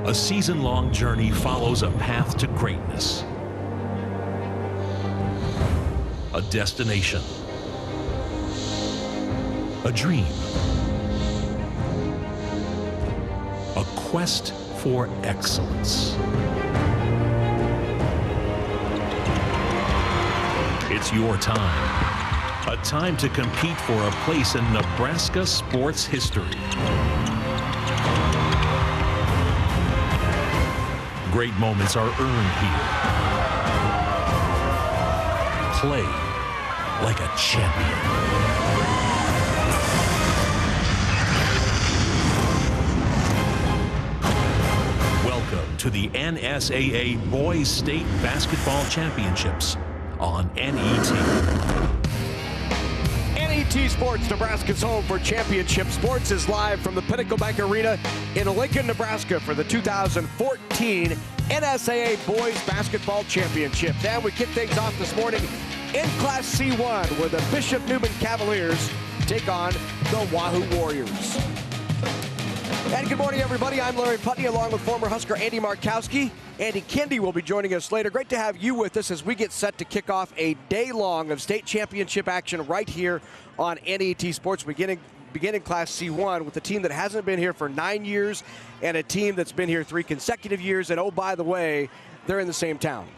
A season-long journey follows a path to greatness. A destination. A dream. A quest for excellence. It's your time. A time to compete for a place in Nebraska sports history. Great moments are earned here. Play like a champion. Welcome to the NSAA Boys State Basketball Championships on NET. NET Sports, Nebraska's home for championship sports, is live from the Pinnacle Bank Arena in Lincoln, Nebraska for the 2014 NSAA Boys Basketball Championships. And we kick things off this morning in Class C1 where the Bishop Neumann Cavaliers take on the Wahoo Warriors. And good morning, everybody. I'm Larry Putney, along with former Husker Andy Markowski. Andy Kendi will be joining us later. Great to have you with us as we get set to kick off a day long of state championship action right here on NET Sports, beginning Class C1 with a team that hasn't been here for 9 years and a team that's been here 3 consecutive years. And oh, by the way, they're in the same town.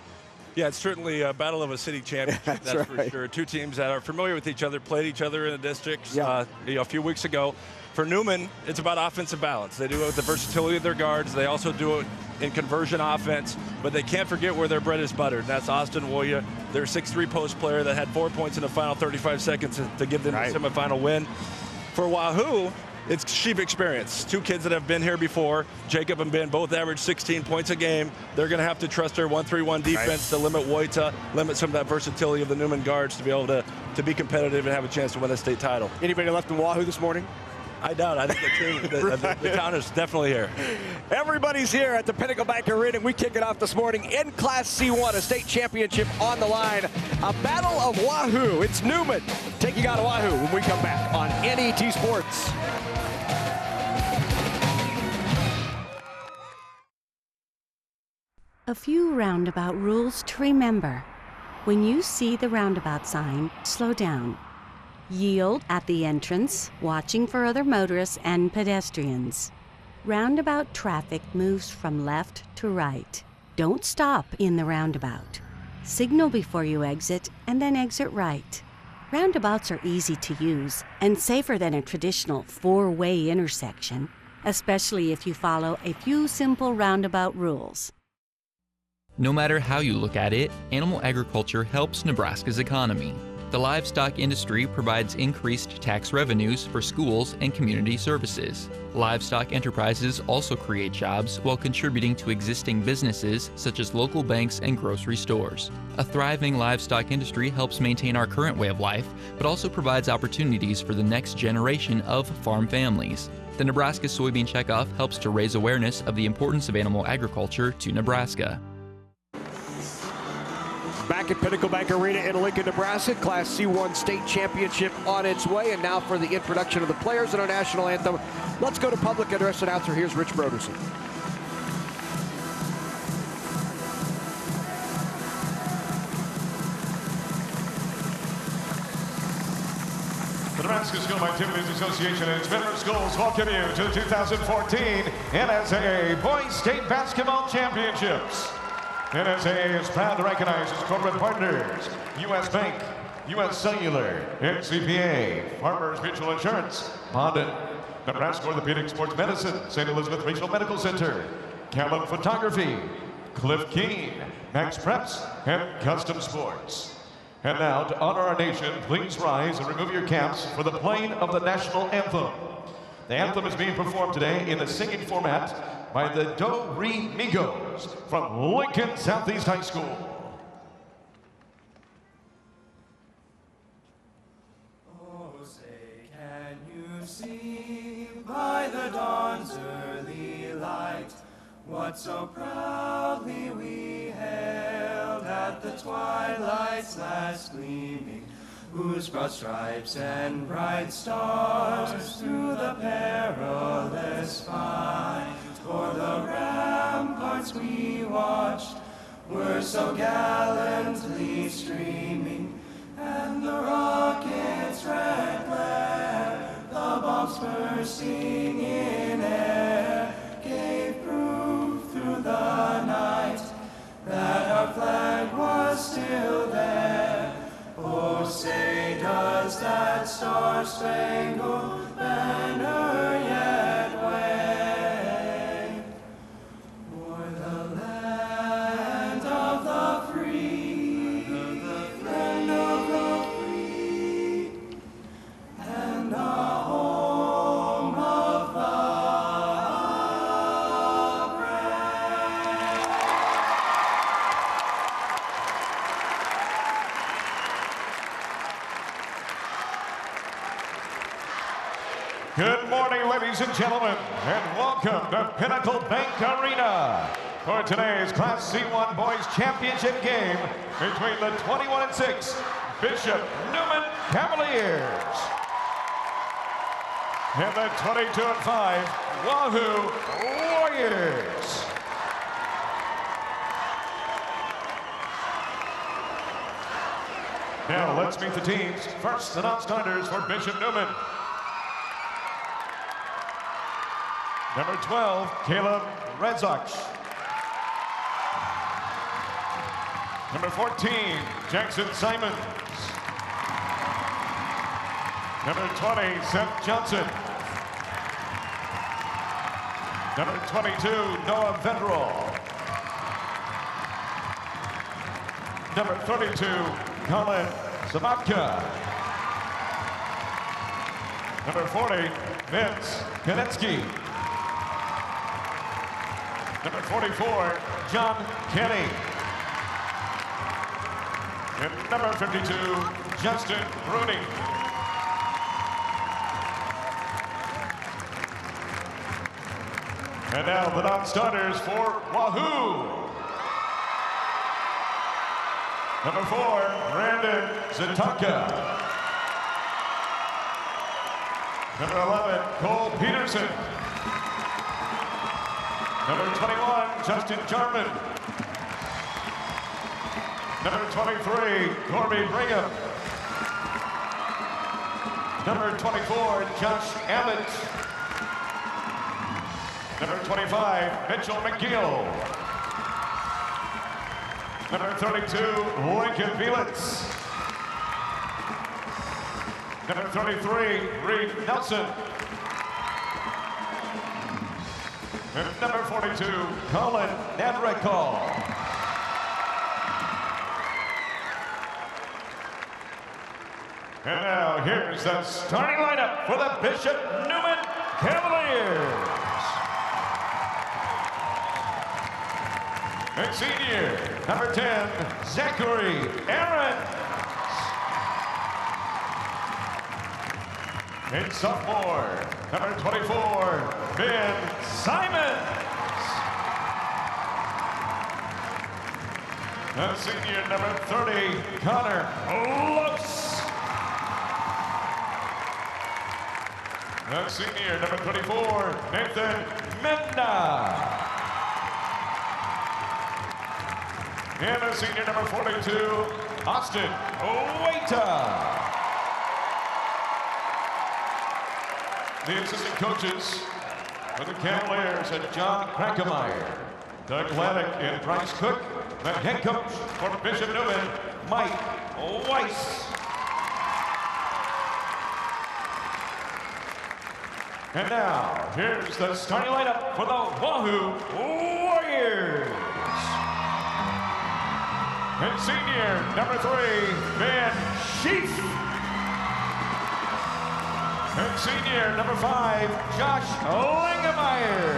Yeah, it's certainly a battle of a city championship, that's right. For sure. Two teams that are familiar with each other, played each other in the districts a few weeks ago. For Neumann, it's about offensive balance. They do it with the versatility of their guards. They also do it in conversion offense, but they can't forget where their bread is buttered. And that's Austin Woya, their 6'3" post player that had 4 points in the final 35 seconds to give them the semifinal win. For Wahoo, it's sheep experience. Two kids that have been here before. Jacob and Ben both average 16 points a game. They're going to have to trust their 1-3-1 defense to limit Woita, limit some of that versatility of the Neumann guards to be able to be competitive and have a chance to win a state title. Anybody left in Wahoo this morning? I doubt. I think the town is definitely here. Everybody's here at the Pinnacle Bank Arena, and we kick it off this morning in Class C1, a state championship on the line. A battle of Wahoo. It's Neumann taking on Wahoo when we come back on NET Sports. A few roundabout rules to remember. When you see the roundabout sign, slow down. Yield at the entrance, watching for other motorists and pedestrians. Roundabout traffic moves from left to right. Don't stop in the roundabout. Signal before you exit and then exit right. Roundabouts are easy to use and safer than a traditional 4-way intersection, especially if you follow a few simple roundabout rules. No matter how you look at it, animal agriculture helps Nebraska's economy. The livestock industry provides increased tax revenues for schools and community services. Livestock enterprises also create jobs while contributing to existing businesses such as local banks and grocery stores. A thriving livestock industry helps maintain our current way of life, but also provides opportunities for the next generation of farm families. The Nebraska Soybean Checkoff helps to raise awareness of the importance of animal agriculture to Nebraska. Back at Pinnacle Bank Arena in Lincoln, Nebraska, Class C1 state championship on its way. And now for the introduction of the players and our national anthem, let's go to public address announcer. Here's Rich Broderson. The Nebraska School Activities Association and its member schools welcome you to the 2014 NSAA Boys State Basketball Championships. NSAA is proud to recognize its corporate partners: U.S. Bank, U.S. Cellular, NCPA, Farmers Mutual Insurance, Bonded, Nebraska Orthopedic Sports Medicine, St. Elizabeth Regional Medical Center, Callum Photography, Cliff Keen, Max Preps, and Custom Sports. And now, to honor our nation, please rise and remove your caps for the playing of the national anthem. The anthem is being performed today in the singing format by the Do Re Migos from Lincoln Southeast High School. Oh, say, can you see by the dawn's early light what so proudly we hailed at the twilight's last gleaming, whose broad stripes and bright stars through the perilous fight for the ramparts we watched were so gallantly streaming, and the rockets' red glare, the bombs bursting in air, gave proof through the night that our flag was still there. Oh, say, does that star-spangled banner yet wave o'er the land of the free, land of the free, and the home of the Good morning, ladies and gentlemen, and welcome to Pinnacle Bank Arena for today's Class C1 Boys Championship game between the 21-6 Bishop Neumann Cavaliers and the 22-5 Wahoo Warriors. Now let's meet the teams. First, the non-starters for Bishop Neumann. Number 12, Caleb Redzak. Number 14, Jackson Simons. Number 20, Seth Johnson. Number 22, Noah Vendrell. Number 32, Colin Sabatka. Number 40, Vince Konetsky. Number 44, John Kenny. And number 52, Justin Rooney. And now the non-starters for Wahoo. Number 4, Brandon Zatanka. Number 11, Cole Peterson. Number 21, Justin Jarman. Number 23, Corby Brigham. Number 24, Josh Abbott. Number 25, Mitchell McGill. Number 32, Lincoln Felix. Number 33, Reed Nelson. And number 42, Colin Nadrekall. And now here's the starting lineup for the Bishop Neumann Cavaliers. And senior, number 10, Zachary Aarons. And sophomore, number 24, Ben Simons. And senior, number 30, Connor Lose. And senior, number 24, Nathan Menda. And a senior, number 42, Austin Owaita. The assistant coaches for the Cavaliers are John Krankemeyer, Doug Laddick, and Bryce Cook. The head coach for Bishop Neumann, Mike Weiss. And now, here's the starting lineup for the Wahoo Warriors. And senior, number 3, Ben Sheaf. And senior, number 5, Josh Lingemeyer.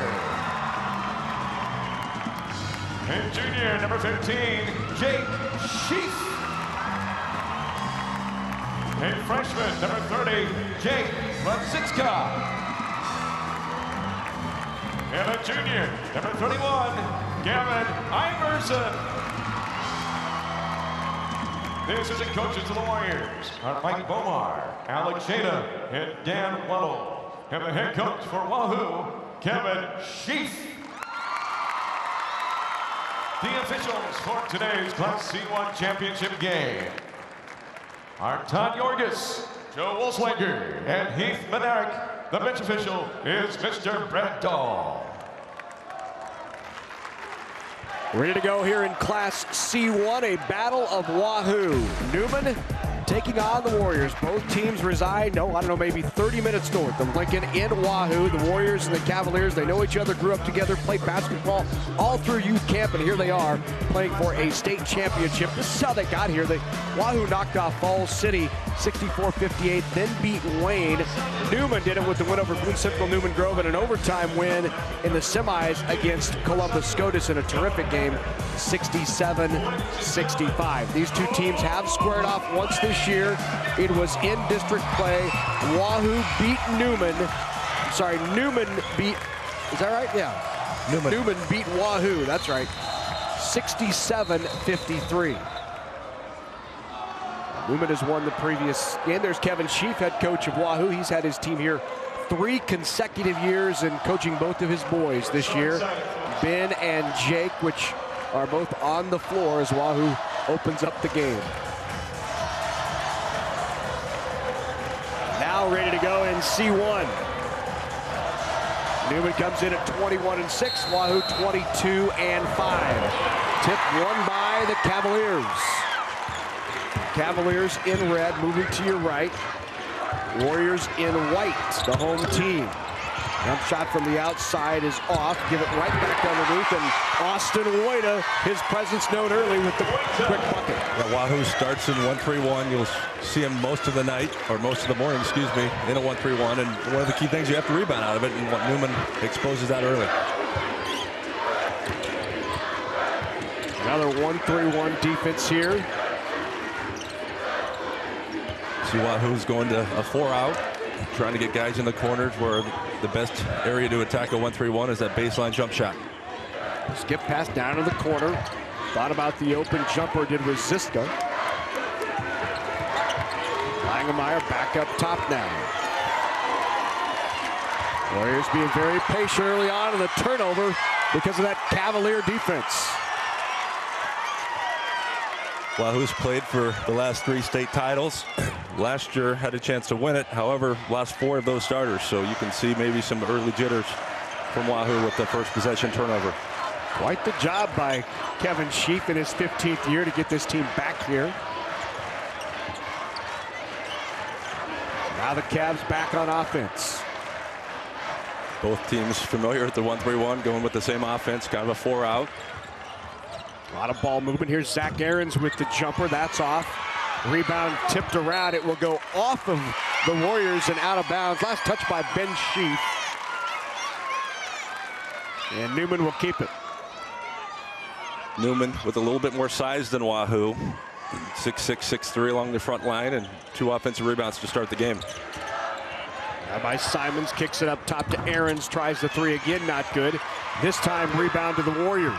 And junior, number 15, Jake Sheaf. And freshman, number 30, Jake Lansitska. And a junior, number 31, Gavin Iverson. The assistant coaches of the Warriors are Mike Bomar, Alex Shada, and Dan Waddle. And the head coach for Wahoo, Kevin Sheaf. The officials for today's Class C1 championship game are Todd Yorgis, Joe Wolfswanger, and Heath Manerick. The bench official is Mr. Brett Dahl. Ready to go here in Class C1, a battle of Wahoo. Neumann taking on the Warriors. Both teams reside, maybe 30 minutes north of Lincoln in Wahoo. The Warriors and the Cavaliers, they know each other, grew up together, played basketball all through youth camp, and here they are playing for a state championship. This is how they got here. Wahoo knocked off Falls City 64-58, then beat Wayne. Neumann did it with the win over Boone Central Newman Grove and an overtime win in the semis against Columbus SCOTUS in a terrific game, 67-65. These two teams have squared off once this year. It was in district play. Wahoo beat Neumann. Neumann beat, is that right? Yeah. Neumann beat Wahoo, that's right. 67-53. Neumann has won the previous game. There's Kevin Sheaf, head coach of Wahoo. He's had his team here 3 consecutive years and coaching both of his boys this year. Ben and Jake, which are both on the floor as Wahoo opens up the game. Now ready to go in C1. Neumann comes in at 21-6, Wahoo 22-5. Tip won by the Cavaliers. Cavaliers in red, moving to your right. Warriors in white, the home team. Jump shot from the outside is off. Give it right back underneath, and Austin Woida, his presence known early with the quick bucket. Yeah, Wahoo starts in 1-3-1. You'll see him most of the night, or most of the morning, excuse me, in a 1-3-1. And one of the key things, you have to rebound out of it, and Neumann exposes that early. Another 1-3-1 defense here. See Wahoo's going to a 4-out, trying to get guys in the corners where the best area to attack a 1-3-1 is that baseline jump shot. Skip pass down to the corner. Thought about the open jumper, did Resiska. Langemeyer back up top now. Warriors being very patient early on in the turnover because of that Cavalier defense. Wahoo's played for the last 3 state titles. Last year had a chance to win it. However, lost 4 of those starters. So you can see maybe some early jitters from Wahoo with the first possession turnover. Quite the job by Kevin Sheaf in his 15th year to get this team back here. Now the Cavs back on offense. Both teams familiar with the 1-3-1, going with the same offense, kind of a 4-out. A lot of ball movement. Here's Zach Aarons with the jumper. That's off. Rebound tipped around. It will go off of the Warriors and out of bounds. Last touch by Ben Sheaf. And Neumann will keep it. Neumann with a little bit more size than Wahoo. 6'6", 6'3" along the front line, and 2 offensive rebounds to start the game. Now by Simons, kicks it up top to Aarons. Tries the 3 again, not good. This time rebound to the Warriors.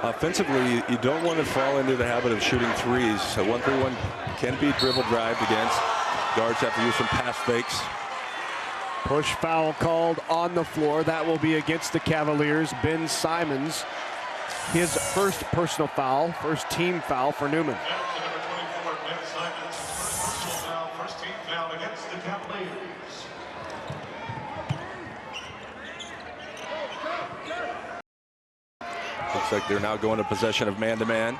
Offensively, you don't want to fall into the habit of shooting threes. A 1-3-1 can be dribble drived against. Guards have to use some pass fakes. Push foul called on the floor. That will be against the Cavaliers. Ben Simons, his first personal foul, first team foul for Neumann. Number 24, Ben Simons, first personal foul, first team foul against the Cavaliers. Looks like they're now going to possession of man-to-man.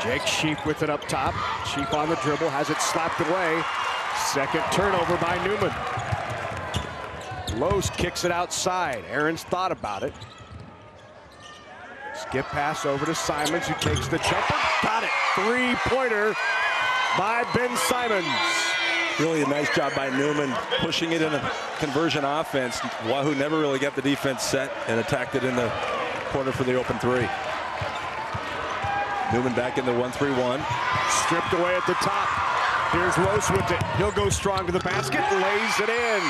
Jake Sheaf with it up top. Sheaf on the dribble, has it slapped away. Second turnover by Neumann. Lose kicks it outside. Aarons thought about it. Skip pass over to Simons, who takes the jumper. Got it. 3-pointer by Ben Simons. Really a nice job by Neumann, pushing it in a conversion offense. Wahoo never really got the defense set and attacked it in the corner for the open 3. Neumann back in the 1-3-1. Stripped away at the top. Here's Lose with it. He'll go strong to the basket, lays it in.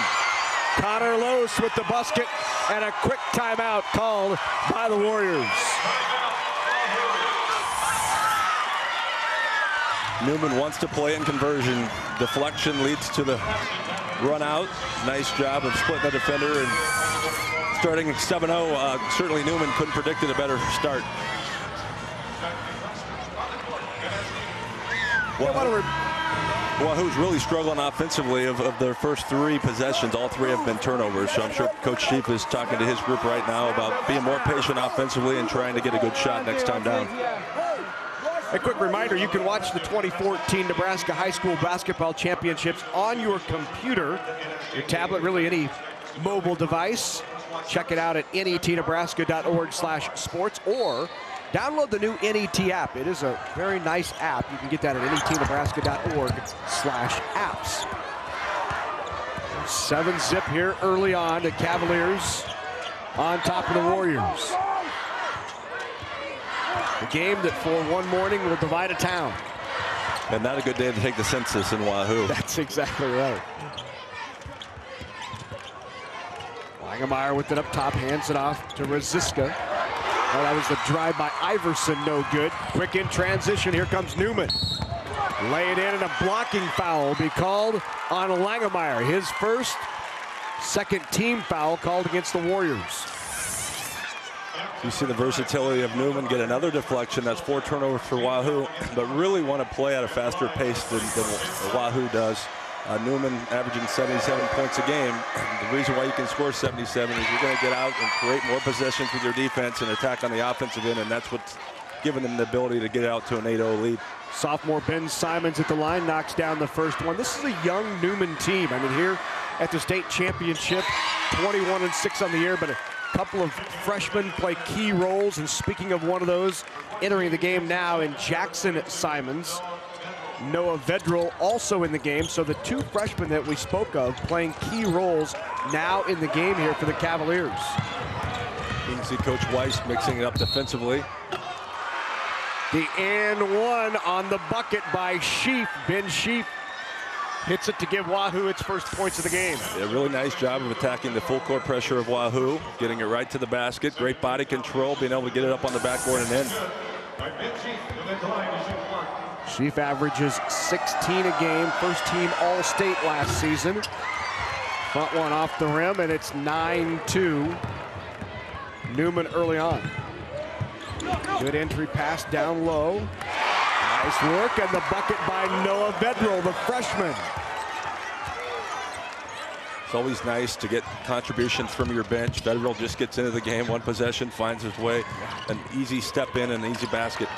Connor Lose with the basket, and a quick timeout called by the Warriors. Neumann wants to play in conversion. Deflection leads to the run out. Nice job of splitting the defender and starting 7-0. Certainly Neumann couldn't predict it a better start. Wahoo's really struggling offensively. Of their first 3 possessions, all 3 have been turnovers. So I'm sure Coach Chief is talking to his group right now about being more patient offensively and trying to get a good shot next time down. A quick reminder, you can watch the 2014 Nebraska High School Basketball Championships on your computer, your tablet, really any mobile device. Check it out at netnebraska.org/sports or download the new NET app. It is a very nice app. You can get that at netnebraska.org/apps. 7-zip here early on. The Cavaliers on top of the Warriors. A game that for one morning will divide a town. And not a good day to take the census in Wahoo. That's exactly right. Langemeyer with it up top, hands it off to Rosiska. Oh, that was the drive by Iverson, no good. Quick in transition, here comes Neumann. Lay it in, and a blocking foul will be called on Langemeyer. His second team foul called against the Warriors. You see the versatility of Neumann, get another deflection. That's 4 turnovers for Wahoo, but really want to play at a faster pace than Wahoo does. Neumann averaging 77 points a game. The reason why you can score 77 is you're going to get out and create more possessions with your defense and attack on the offensive end, and that's what's given them the ability to get out to an 8-0 lead. Sophomore Ben Simons at the line knocks down the first one. This is a young Neumann team. I mean, here at the state championship, 21-6 on the year, but a couple of freshmen play key roles. And speaking of one of those, entering the game now in Jackson Simons. Noah Vedral also in the game. So the 2 freshmen that we spoke of playing key roles now in the game here for the Cavaliers. You can see Coach Weiss mixing it up defensively. The and one on the bucket by Sheaf. Ben Sheaf hits it to give Wahoo its first points of the game. A really nice job of attacking the full court pressure of Wahoo, getting it right to the basket. Great body control, being able to get it up on the backboard and in. Sheaf averages 16 a game, first team All-State last season. Front one off the rim, and it's 9-2. Neumann early on. Good entry pass down low. Nice work, and the bucket by Noah Vedral, the freshman. It's always nice to get contributions from your bench. Vedral just gets into the game, one possession, finds his way, an easy step in, an easy basket.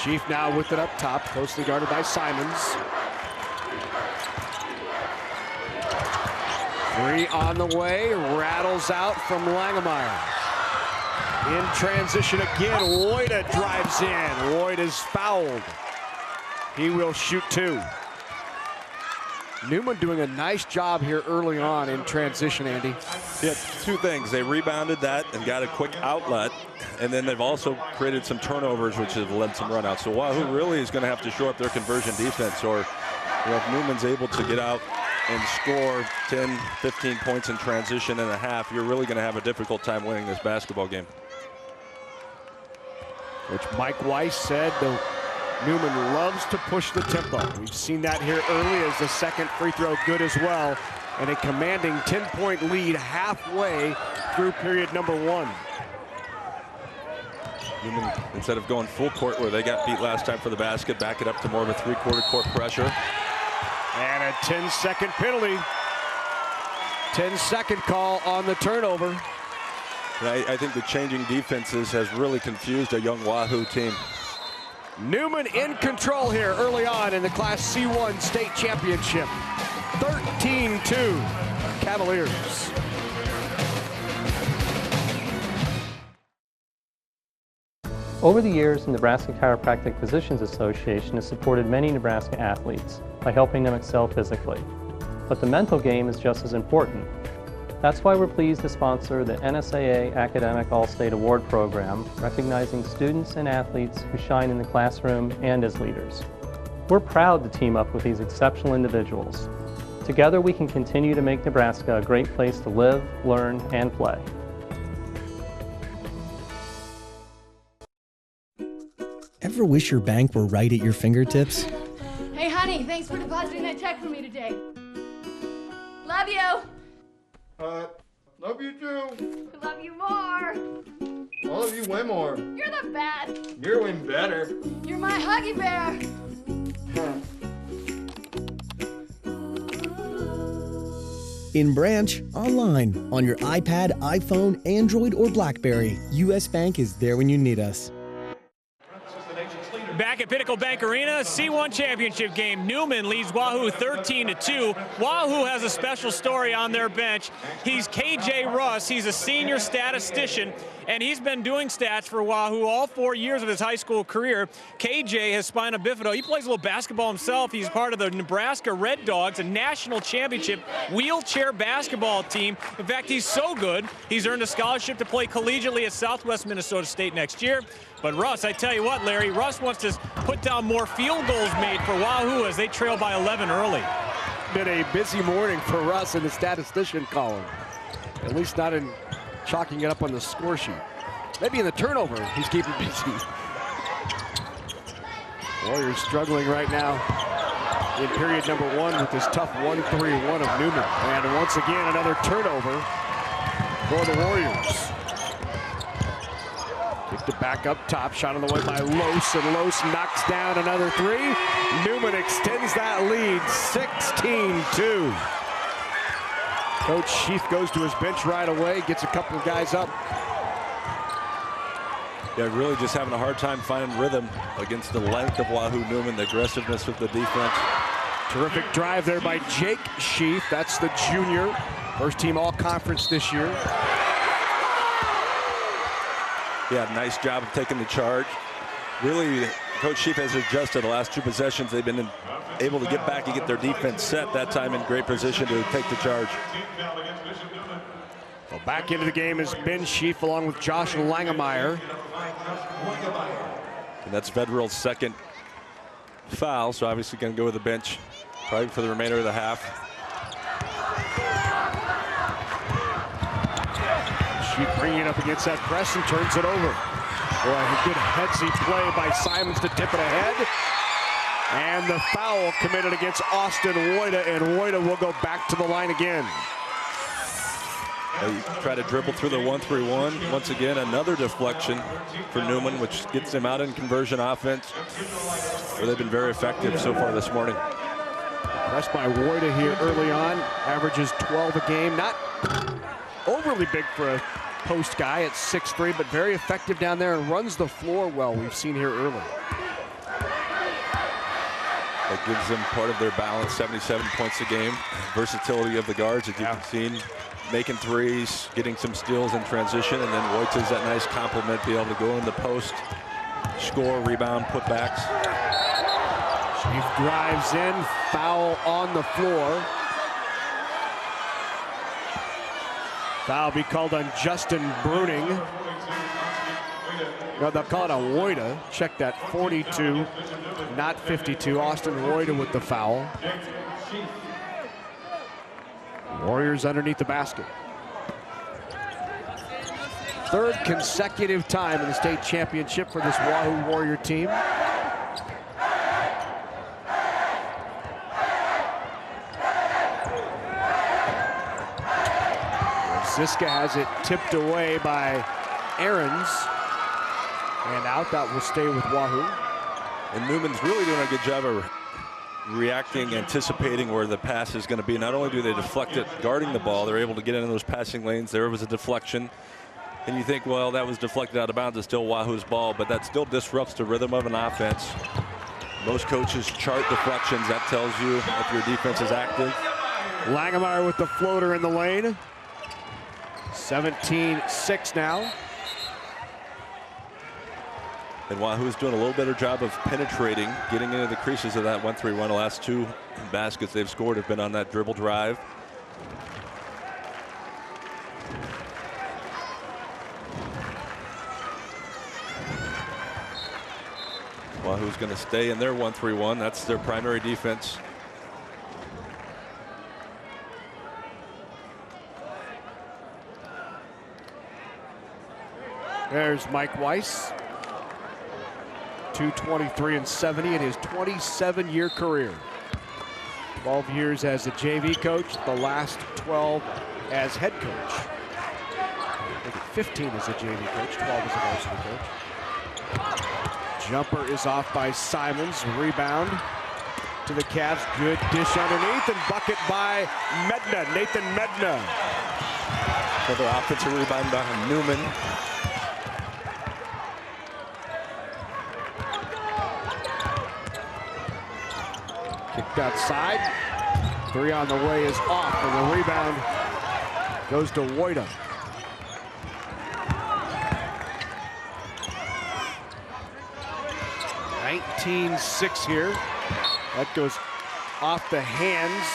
Sheaf now with it up top, closely guarded by Simons. 3 on the way, rattles out from Langemeyer. In transition again, Woida drives in. Woida is fouled. He will shoot 2. Neumann doing a nice job here early on in transition, Andy. Yeah, 2 things. They rebounded that and got a quick outlet, and then they've also created some turnovers, which have led some runouts. So Wahoo really is going to have to shore up their conversion defense, or if Neumann's able to get out and score 10, 15 points in transition and a half, you're really going to have a difficult time winning this basketball game. Which Mike Weiss said Neumann loves to push the tempo. We've seen that here early as the second free throw good as well. And a commanding 10-point lead halfway through period number 1. Neumann, instead of going full court where they got beat last time for the basket, back it up to more of a 3/4 court pressure. And a 10-second penalty. 10-second call on the turnover. I think the changing defenses has really confused a young Wahoo team. Neumann in control here early on in the Class C1 state championship. 13-2 Cavaliers. Over the years, the Nebraska Chiropractic Physicians Association has supported many Nebraska athletes by helping them excel physically. But the mental game is just as important. That's why we're pleased to sponsor the NSAA Academic All-State Award Program, recognizing students and athletes who shine in the classroom and as leaders. We're proud to team up with these exceptional individuals. Together we can continue to make Nebraska a great place to live, learn, and play. ever wish your bank were right at your fingertips? Hey, honey, thanks for depositing that check for me today. Love you. Love you too. Love you more. I love you way more. You're the best. You're way better. You're my huggy bear. In branch, online, on your iPad, iPhone, Android, or BlackBerry, U.S. Bank is there when you need us. Back at Pinnacle Bank Arena, C1 championship game. Neumann leads Wahoo 13-2. Wahoo has a special story on their bench. He's KJ Russ. He's a senior statistician, and he's been doing stats for Wahoo all 4 years of his high school career. KJ has spina bifida. He plays a little basketball himself. He's part of the Nebraska Red Dogs, a national championship wheelchair basketball team. In fact, he's so good, he's earned a scholarship to play collegiately at Southwest Minnesota State next year. But Russ, I tell you what, Larry, Russ wants to put down more field goals made for Wahoo as they trail by 11 early. Been a busy morning for Russ in the statistician column. At least not in chalking it up on the score sheet. Maybe in the turnover, he's keeping busy. Warriors struggling right now in period number 1 with this tough 1-3-1 of Neumann. And once again, another turnover for the Warriors. Kicked it back up top, shot on the way by Los, and Los knocks down another three. Neumann extends that lead, 16-2. Coach Sheath goes to his bench right away, gets a couple of guys up. Yeah, really just having a hard time finding rhythm against the length of Wahoo Neumann, the aggressiveness of the defense. Terrific drive there by Jake Sheath. That's the junior, first team all-conference this year. Yeah, nice job of taking the charge. Really, Coach Sheath has adjusted the last 2 possessions. They've been able to get back and get their defense set, that time in great position to take the charge. Well, back into the game is Ben Sheath along with Josh Langemeyer. And that's Vedril's second foul, so obviously going to go with the bench probably for the remainder of the half. Sheath bringing it up against that press and turns it over. Boy, a good headsy play by Simons to tip it ahead. And the foul committed against Austin Woida, and Woida will go back to the line again. They try to dribble through the 1-3-1. Once again, another deflection for Neumann, which gets them out in conversion offense, where they've been very effective so far this morning. Pressed by Woida here early on, averages 12 a game. Not overly big for a post guy at 6'3", but very effective down there and runs the floor well, we've seen here early. That gives them part of their balance, 77 points a game. Versatility of the guards, as you've seen, making threes, getting some steals in transition, and then Wojta's that nice compliment, be able to go in the post, score, rebound, putbacks. Sheath drives in, foul on the floor. Foul be called on Justin Bruning. No, they'll call it on Woida. Check that, 42, not 52. Austin Woida with the foul. Warriors underneath the basket. Third consecutive time in the state championship for this Wahoo Warrior team. Ziska has it tipped away by Aarons. And out, that will stay with Wahoo. And Neumann's really doing a good job of reacting, anticipating where the pass is going to be. Not only do they deflect it guarding the ball, they're able to get into those passing lanes. There was a deflection. And you think, well, that was deflected out of bounds. It's still Wahoo's ball, but that still disrupts the rhythm of an offense. Most coaches chart deflections. That tells you if your defense is active. Langemeyer with the floater in the lane. 17-6 now. And Wahoo's doing a little better job of penetrating, getting into the creases of that 1-3-1. The last 2 baskets they've scored have been on that dribble drive. Wahoo's going to stay in their 1-3-1. That's their primary defense. There's Mike Weiss. 223-70 in his 27-year career. 12 years as a JV coach, the last 12 as head coach. I think 15 as a JV coach, 12 as a varsity coach. Jumper is off by Simons. Rebound to the Cavs. Good dish underneath and bucket by Medna, Nathan Medna. Another offensive rebound by Neumann. Kicked outside. 3 on the way is off, and the rebound goes to Woida. (19-6) here. That goes off the hands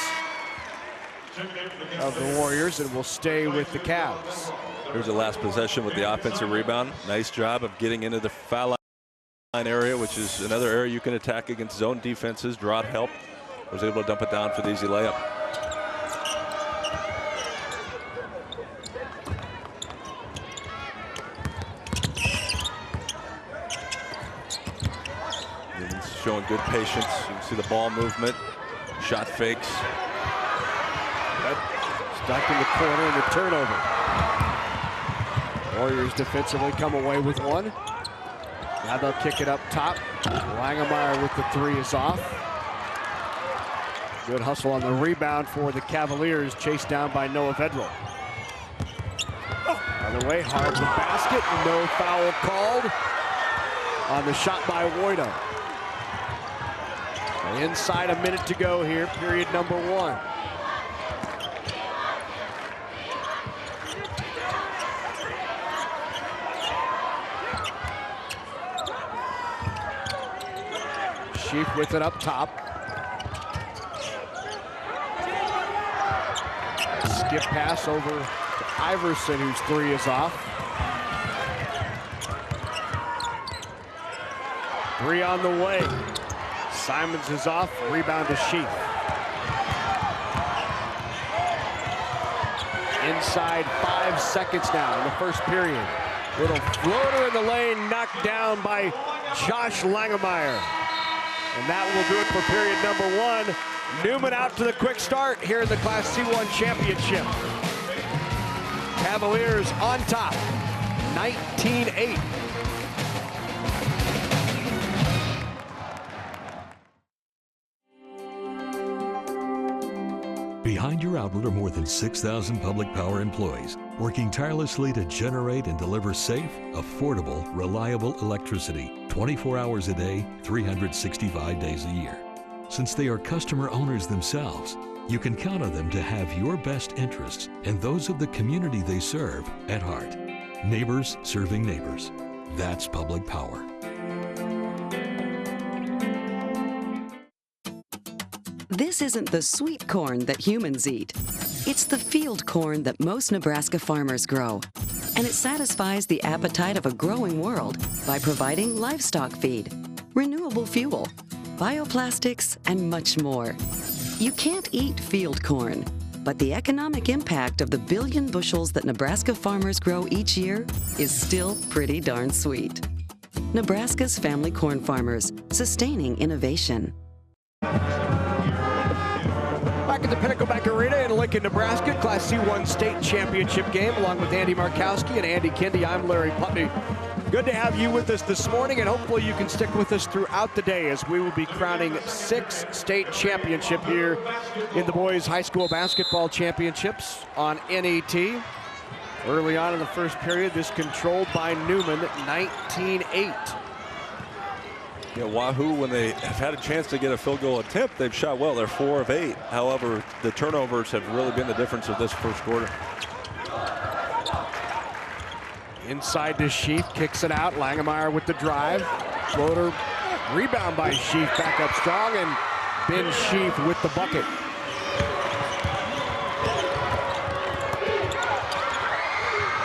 of the Warriors and will stay with the Cavs. Here's the last possession with the offensive rebound. Nice job of getting into the foul line area, which is another area you can attack against zone defenses. Draw help. Was able to dump it down for the easy layup. Showing good patience. You can see the ball movement, shot fakes. Stuck in the corner and the turnover. Warriors defensively come away with one. Now they'll kick it up top. Langemeyer with the 3 is off. Good hustle on the rebound for the Cavaliers, chased down by Noah Vedral. By the way, hard the basket, no foul called on the shot by Woida. Inside a minute to go here, period number 1. Sheaf with it up top. Skip pass over to Iverson, whose 3 is off. 3 on the way. Simons is off, rebound to Sheaf. Inside 5 seconds now in the first period. Little floater in the lane, knocked down by Josh Langemeyer. And that will do it for period number 1. Neumann out to the quick start here in the Class C1 Championship. Cavaliers on top, 19-8. Behind your outlet are more than 6,000 public power employees working tirelessly to generate and deliver safe, affordable, reliable electricity 24 hours a day, 365 days a year. Since they are customer owners themselves, you can count on them to have your best interests and those of the community they serve at heart. Neighbors serving neighbors. That's public power. This isn't the sweet corn that humans eat. It's the field corn that most Nebraska farmers grow. And it satisfies the appetite of a growing world by providing livestock feed, renewable fuel, bioplastics, and much more. You can't eat field corn, but the economic impact of the billion bushels that Nebraska farmers grow each year is still pretty darn sweet. Nebraska's family corn farmers, sustaining innovation. Back at the Pinnacle Bank Arena in Lincoln, Nebraska, Class C1 State Championship game, along with Andy Markowski and Andy Kindy. I'm Larry Putney. Good to have you with us this morning, and hopefully you can stick with us throughout the day as we will be crowning 6 state championship here in the boys high school basketball championships on NET. Early on in the first period, this controlled by Neumann, 19-8. Yeah, Wahoo, when they have had a chance to get a field goal attempt, they've shot well. They're 4 of 8. However, the turnovers have really been the difference of this first quarter. Inside to Sheaf, kicks it out. Langemeyer with the drive. Floater, rebound by Sheaf, back up strong, and Ben Sheaf with the bucket.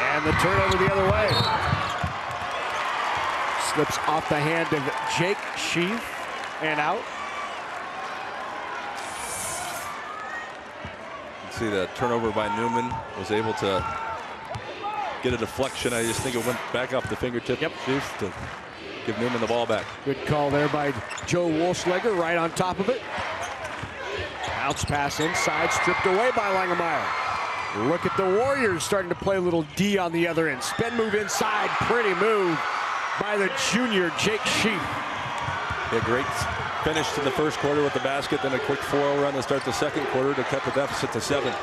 And the turnover the other way. Slips off the hand of Jake Sheaf and out. You can see the turnover by Neumann, was able to get a deflection. I just think it went back off the fingertip of Sheaf to give Neumann the ball back. Good call there by Joe Wolfschläger, right on top of it. Bounce pass inside, stripped away by Langemeyer. Look at the Warriors starting to play a little D on the other end. Spin move inside, pretty move by the junior Jake Sheaf. Yeah, great finish in the first quarter with the basket, then a quick 4-0 run to start the second quarter to cut the deficit to 7.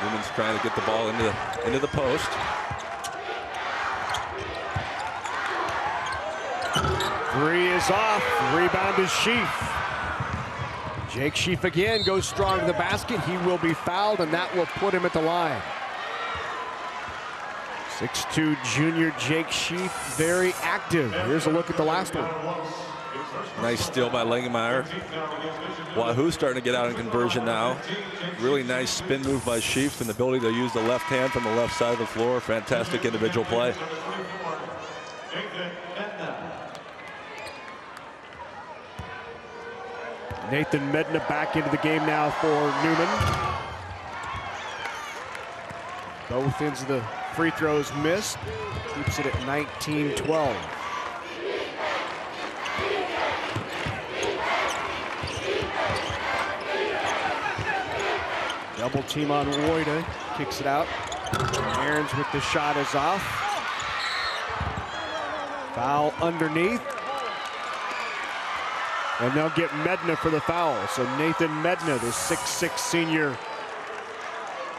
Neumann's trying to get the ball into the post. Three is off. Rebound is Sheaf. Jake Sheaf again goes strong to the basket. He will be fouled, and that will put him at the line. 6'2" junior Jake Sheaf, very active. Here's a look at the last one. Nice steal by Langemeyer. Wahoo starting to get out in conversion now. Really nice spin move by Sheaf and the ability to use the left hand from the left side of the floor. Fantastic individual play. Nathan Medina back into the game now for Neumann. Both ends of the free throws missed. Keeps it at 19-12. Double team on Woida. Kicks it out. Aarons with the shot is off. Foul underneath. And they'll get Medina for the foul. So Nathan Medina, the 6'6" senior,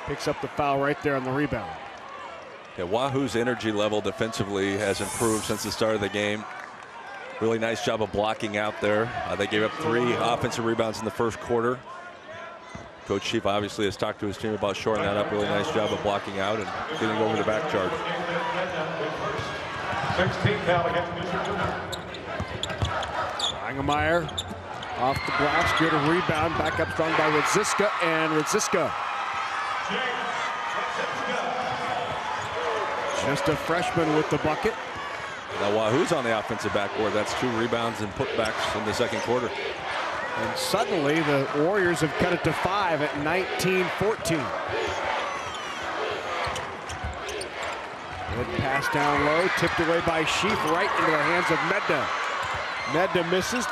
picks up the foul right there on the rebound. Yeah, Wahoo's energy level defensively has improved since the start of the game. Really nice job of blocking out there. They gave up 3 offensive rebounds in the first quarter. Coach Sheaf obviously has talked to his team about shoring that up. Really nice job of blocking out and getting over the back charge. 16th foul against Langemeyer off the glass, good rebound, back up strong by Radziska, and Radziska. Just a freshman with the bucket. Now Wahoo's on the offensive backboard. That's 2 rebounds and putbacks in the second quarter. And suddenly the Warriors have cut it to 5 at 19-14. Good pass down low, tipped away by Sheaf right into the hands of Medina. Medina misses,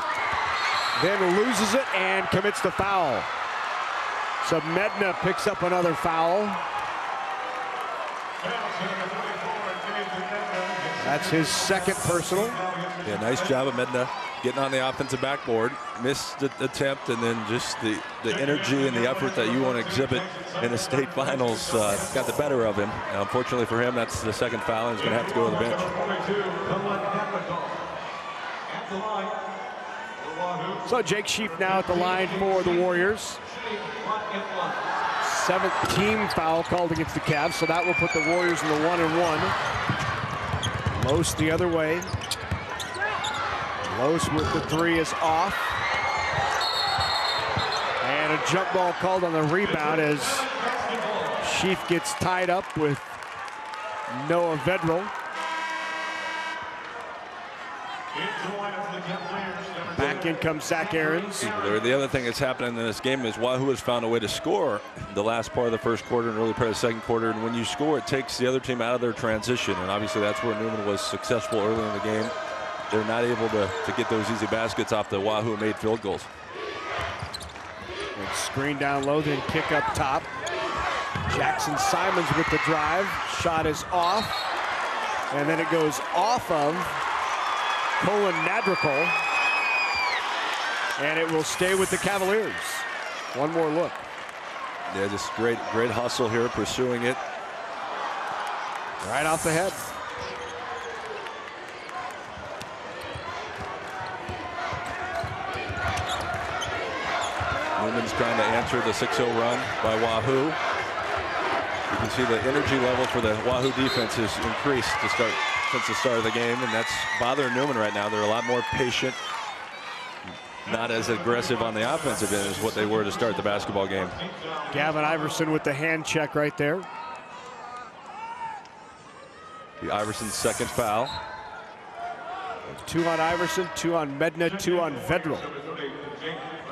then loses it and commits the foul. So Medina picks up another foul. That's his second personal. Yeah, nice job of Medina getting on the offensive backboard. Missed the attempt, and then just the energy and the effort that you want to exhibit in the state finals got the better of him. Now, unfortunately for him, that's the second foul, and he's going to have to go to the bench. So Jake Sheaf now at the line for the Warriors. 7th team foul called against the Cavs, so that will put the Warriors in the 1-1. Los the other way. Los with the 3 is off. And a jump ball called on the rebound as Sheaf gets tied up with Noah Vedral. Back in comes Zach Aarons. The other thing that's happening in this game is Wahoo has found a way to score the last part of the first quarter and early part of the second quarter. And when you score, it takes the other team out of their transition. And obviously that's where Neumann was successful early in the game. They're not able to get those easy baskets off the Wahoo made field goals. And screen down low, then kick up top. Jackson Simons with the drive. Shot is off. And then it goes off of Colin Nadrikol. And it will stay with the Cavaliers. One more look. Yeah, just great hustle here, pursuing it. Right off the head. Neumann's trying to answer the 6-0 run by Wahoo. You can see the energy level for the Wahoo defense has increased since the start of the game, and that's bothering Neumann right now. They're a lot more patient, not as aggressive on the offensive end as what they were to start the basketball game. Gavin Iverson with the hand check right there. Iverson's second foul. 2 on Iverson, 2 on Medina, 2 on Vedral.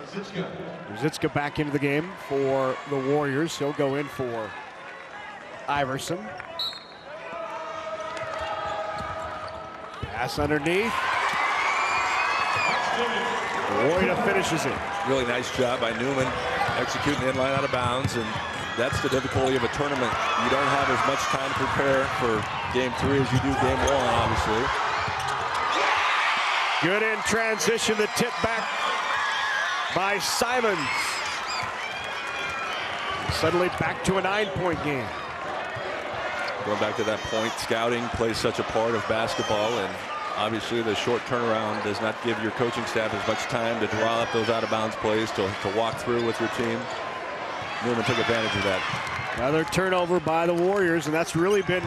Ruzicka back into the game for the Warriors. He'll go in for Iverson. Pass underneath. Woida finishes it. Really nice job by Neumann executing the inline out of bounds, and that's the difficulty of a tournament. You don't have as much time to prepare for game 3 as you do game 1, obviously. Good in transition, the tip back by Simons. Suddenly back to a 9-point game. Going back to that point, scouting plays such a part of basketball, and obviously the short turnaround does not give your coaching staff as much time to draw up those out-of-bounds plays to walk through with your team. Neumann took advantage of that. Another turnover by the Warriors, and that's really been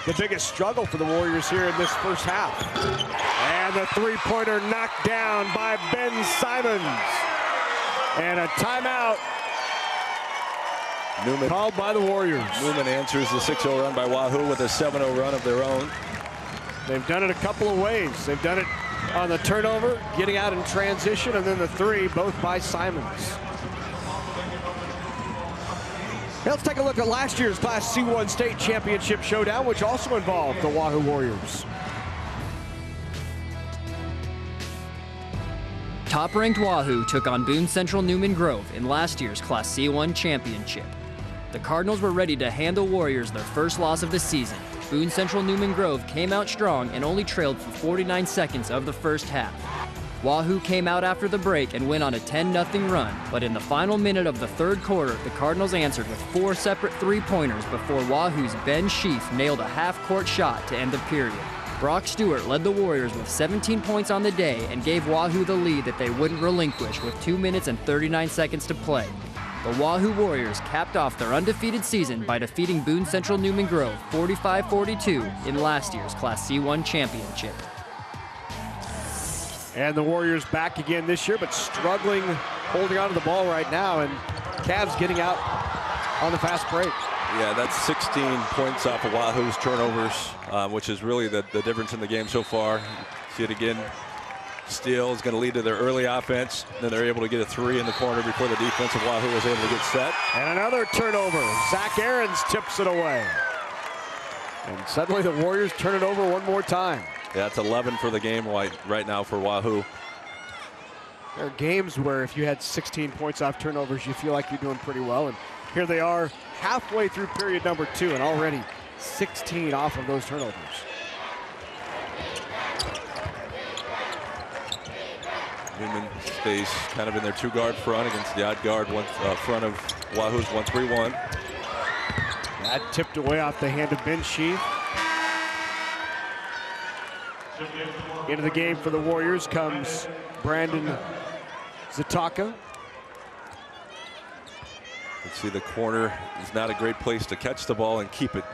the biggest struggle for the Warriors here in this first half. And the three-pointer knocked down by Ben Simons. And a timeout Neumann called by the Warriors. Neumann answers the 6-0 run by Wahoo with a 7-0 run of their own. They've done it a couple of ways. They've done it on the turnover, getting out in transition, and then the three, both by Simons. Now let's take a look at last year's Class C1 State Championship Showdown, which also involved the Wahoo Warriors. Top-ranked Wahoo took on Boone Central Neumann Grove in last year's Class C1 Championship. The Cardinals were ready to hand the Warriors their first loss of the season. Boone Central Neumann Grove came out strong and only trailed for 49 seconds of the first half. Wahoo came out after the break and went on a 10-0 run, but in the final minute of the third quarter, the Cardinals answered with 4 separate three-pointers before Wahoo's Ben Sheaf nailed a half-court shot to end the period. Brock Stewart led the Warriors with 17 points on the day and gave Wahoo the lead that they wouldn't relinquish with 2 minutes and 39 seconds to play. The Wahoo Warriors capped off their undefeated season by defeating Boone Central Neumann Grove 45-42 in last year's Class C1 Championship. And the Warriors back again this year, but struggling holding on to the ball right now, and Cavs getting out on the fast break. Yeah, that's 16 points off of Wahoo's turnovers, which is really the difference in the game so far. See it again. Steal is going to lead to their early offense. Then they're able to get a 3 in the corner before the defense of Wahoo was able to get set. And another turnover. Zach Aarons tips it away. And suddenly the Warriors turn it over one more time. Yeah, it's 11 for the game right now for Wahoo. There are games where if you had 16 points off turnovers, you feel like you're doing pretty well. And here they are halfway through period number 2 and already 16 off of those turnovers. Neumann stays kind of in their 2-guard front against the odd guard front of Wahoo's 1-3-1. That tipped away off the hand of Ben Sheaf. Into the game for the Warriors comes Brandon Zataka. Let's see, the corner is not a great place to catch the ball and keep it.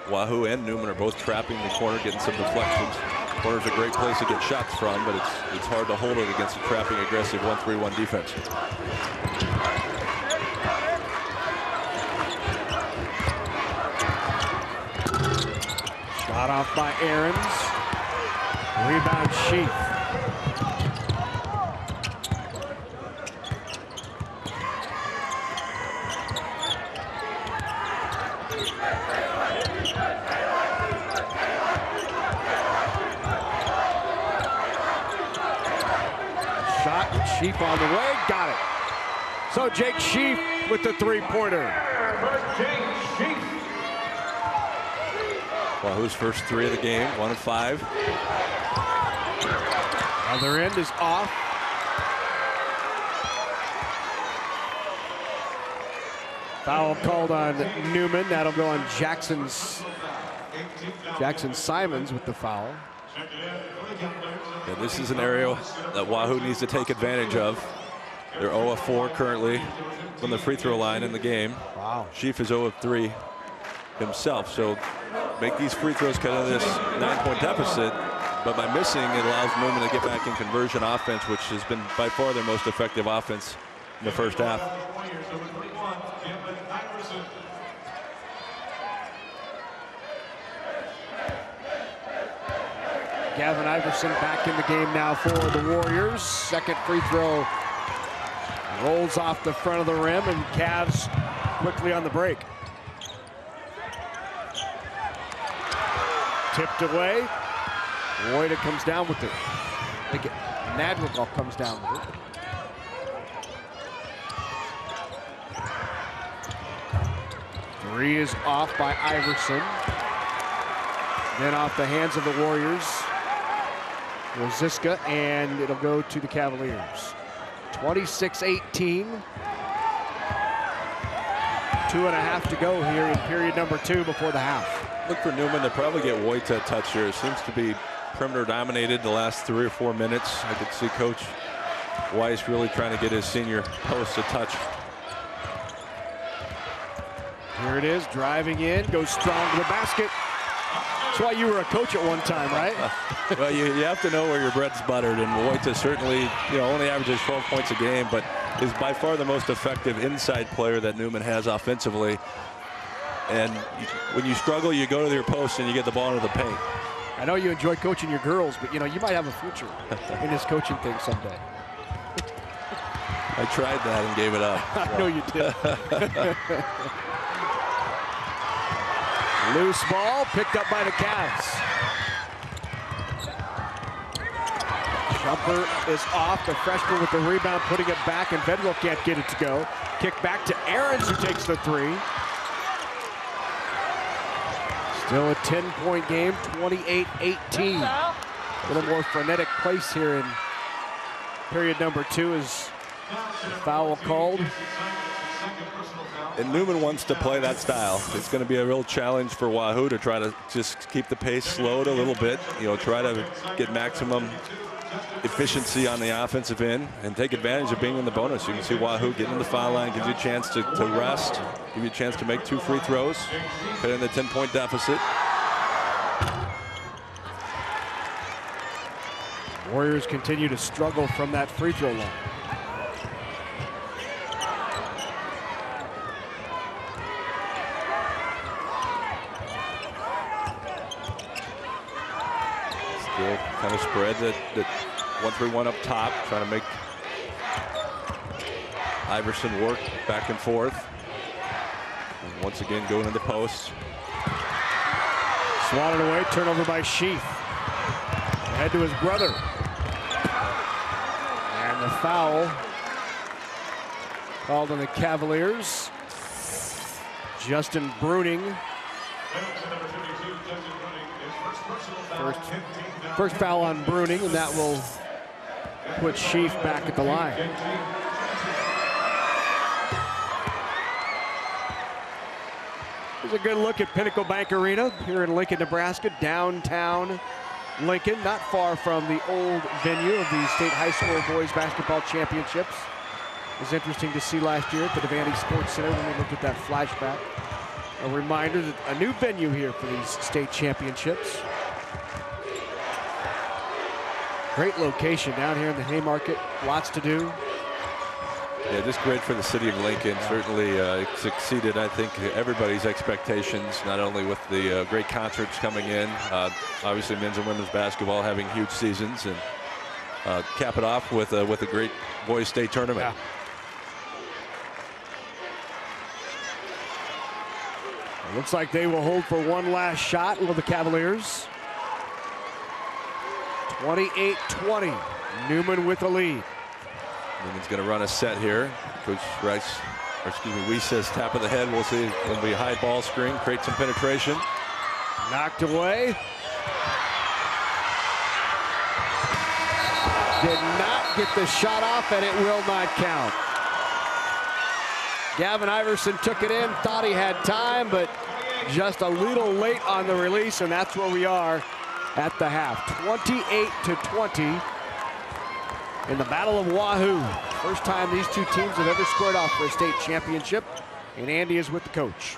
Wahoo and Neumann are both trapping the corner, getting some deflections. Corner's a great place to get shots from, but it's hard to hold it against a trapping, aggressive 1-3-1 defense. Shot off by Aarons. Rebound Sheaf. Sheaf on the way, got it. So Jake Sheaf with the three-pointer. Wahoo's first 3 of the game, 1 of 5. Other end is off. Foul called on Neumann. That'll go on Jackson Simons with the foul. Yeah, this is an area that Wahoo needs to take advantage of. They're 0 of 4 currently from the free throw line in the game. Wow. Sheaf is 0 of 3 himself. So make these free throws cut out of this 9-point deficit. But by missing, it allows Neumann to get back in conversion offense, which has been by far their most effective offense in the first half. Gavin Iverson back in the game now for the Warriors. Second free throw Rolls off the front of the rim, and Cavs quickly on the break. Tipped away. Woyta comes down with it. I think Madrigal comes down with it. Three is off by Iverson. Then off the hands of the Warriors. Rosiska, and it'll go to the Cavaliers. 26-18. 2.5 to go here in period number 2 before the half. Look for Neumann to probably get Woyta a touch here. It seems to be perimeter dominated the last 3 or 4 minutes. I could see Coach Weiss really trying to get his senior post a touch. Here it is, driving in, goes strong to the basket. That's why you were a coach at one time, right? Well, you have to know where your bread's buttered, and Woyta certainly, only averages 12 points a game, but is by far the most effective inside player that Neumann has offensively. And when you struggle, you go to your post and you get the ball into the paint. I know you enjoy coaching your girls, but you might have a future in this coaching thing someday. I tried that and gave it up. I know you did. Loose ball picked up by the Cavs. Jumper is off. The freshman with the rebound, putting it back, and Bedwell can't get it to go. Kick back to Aarons, who takes the 3. Still a 10-point game, 28-18. A little more frenetic pace here in period number 2 as the foul called. And Neumann wants to play that style. It's going to be a real challenge for Wahoo to try to just keep the pace slowed a little bit. Try to get maximum efficiency on the offensive end and take advantage of being in the bonus. You can see Wahoo getting in the foul line, gives you a chance to rest, give you a chance to make 2 free throws, put in the 10-point deficit. Warriors continue to struggle from that free throw line. Still kind of spread that 1-3-1 up top, trying to make Iverson work back and forth. And once again going into post. Swatted away, turnover by Sheath. Ahead to his brother. And the foul called on the Cavaliers. Justin Bruning. First foul on Bruning, and that will put Sheath back at the line. Here's a good look at Pinnacle Bank Arena here in Lincoln, Nebraska, downtown Lincoln, not far from the old venue of the State High School Boys Basketball Championships. It was interesting to see last year at the Devaney Sports Center when we looked at that flashback. A reminder that a new venue here for these state championships. Great location down here in the Haymarket, lots to do. Yeah, just great for the city of Lincoln. Certainly it's exceeded, I think, everybody's expectations, not only with the great concerts coming in, obviously men's and women's basketball having huge seasons, and cap it off with a great boys state tournament. Yeah. It looks like they will hold for one last shot with the Cavaliers. 28-20, Neumann with the lead. Neumann's going to run a set here. Coach Rice, or excuse me, Weiss says tap of the head. We'll see. It'll be a high ball screen, create some penetration. Knocked away. Did not get the shot off, and it will not count. Gavin Iverson took it in, thought he had time, but just a little late on the release, and that's where we are at the half. 28-20 in the Battle of Wahoo. First time these two teams have ever squared off for a state championship, and Andy is with the coach.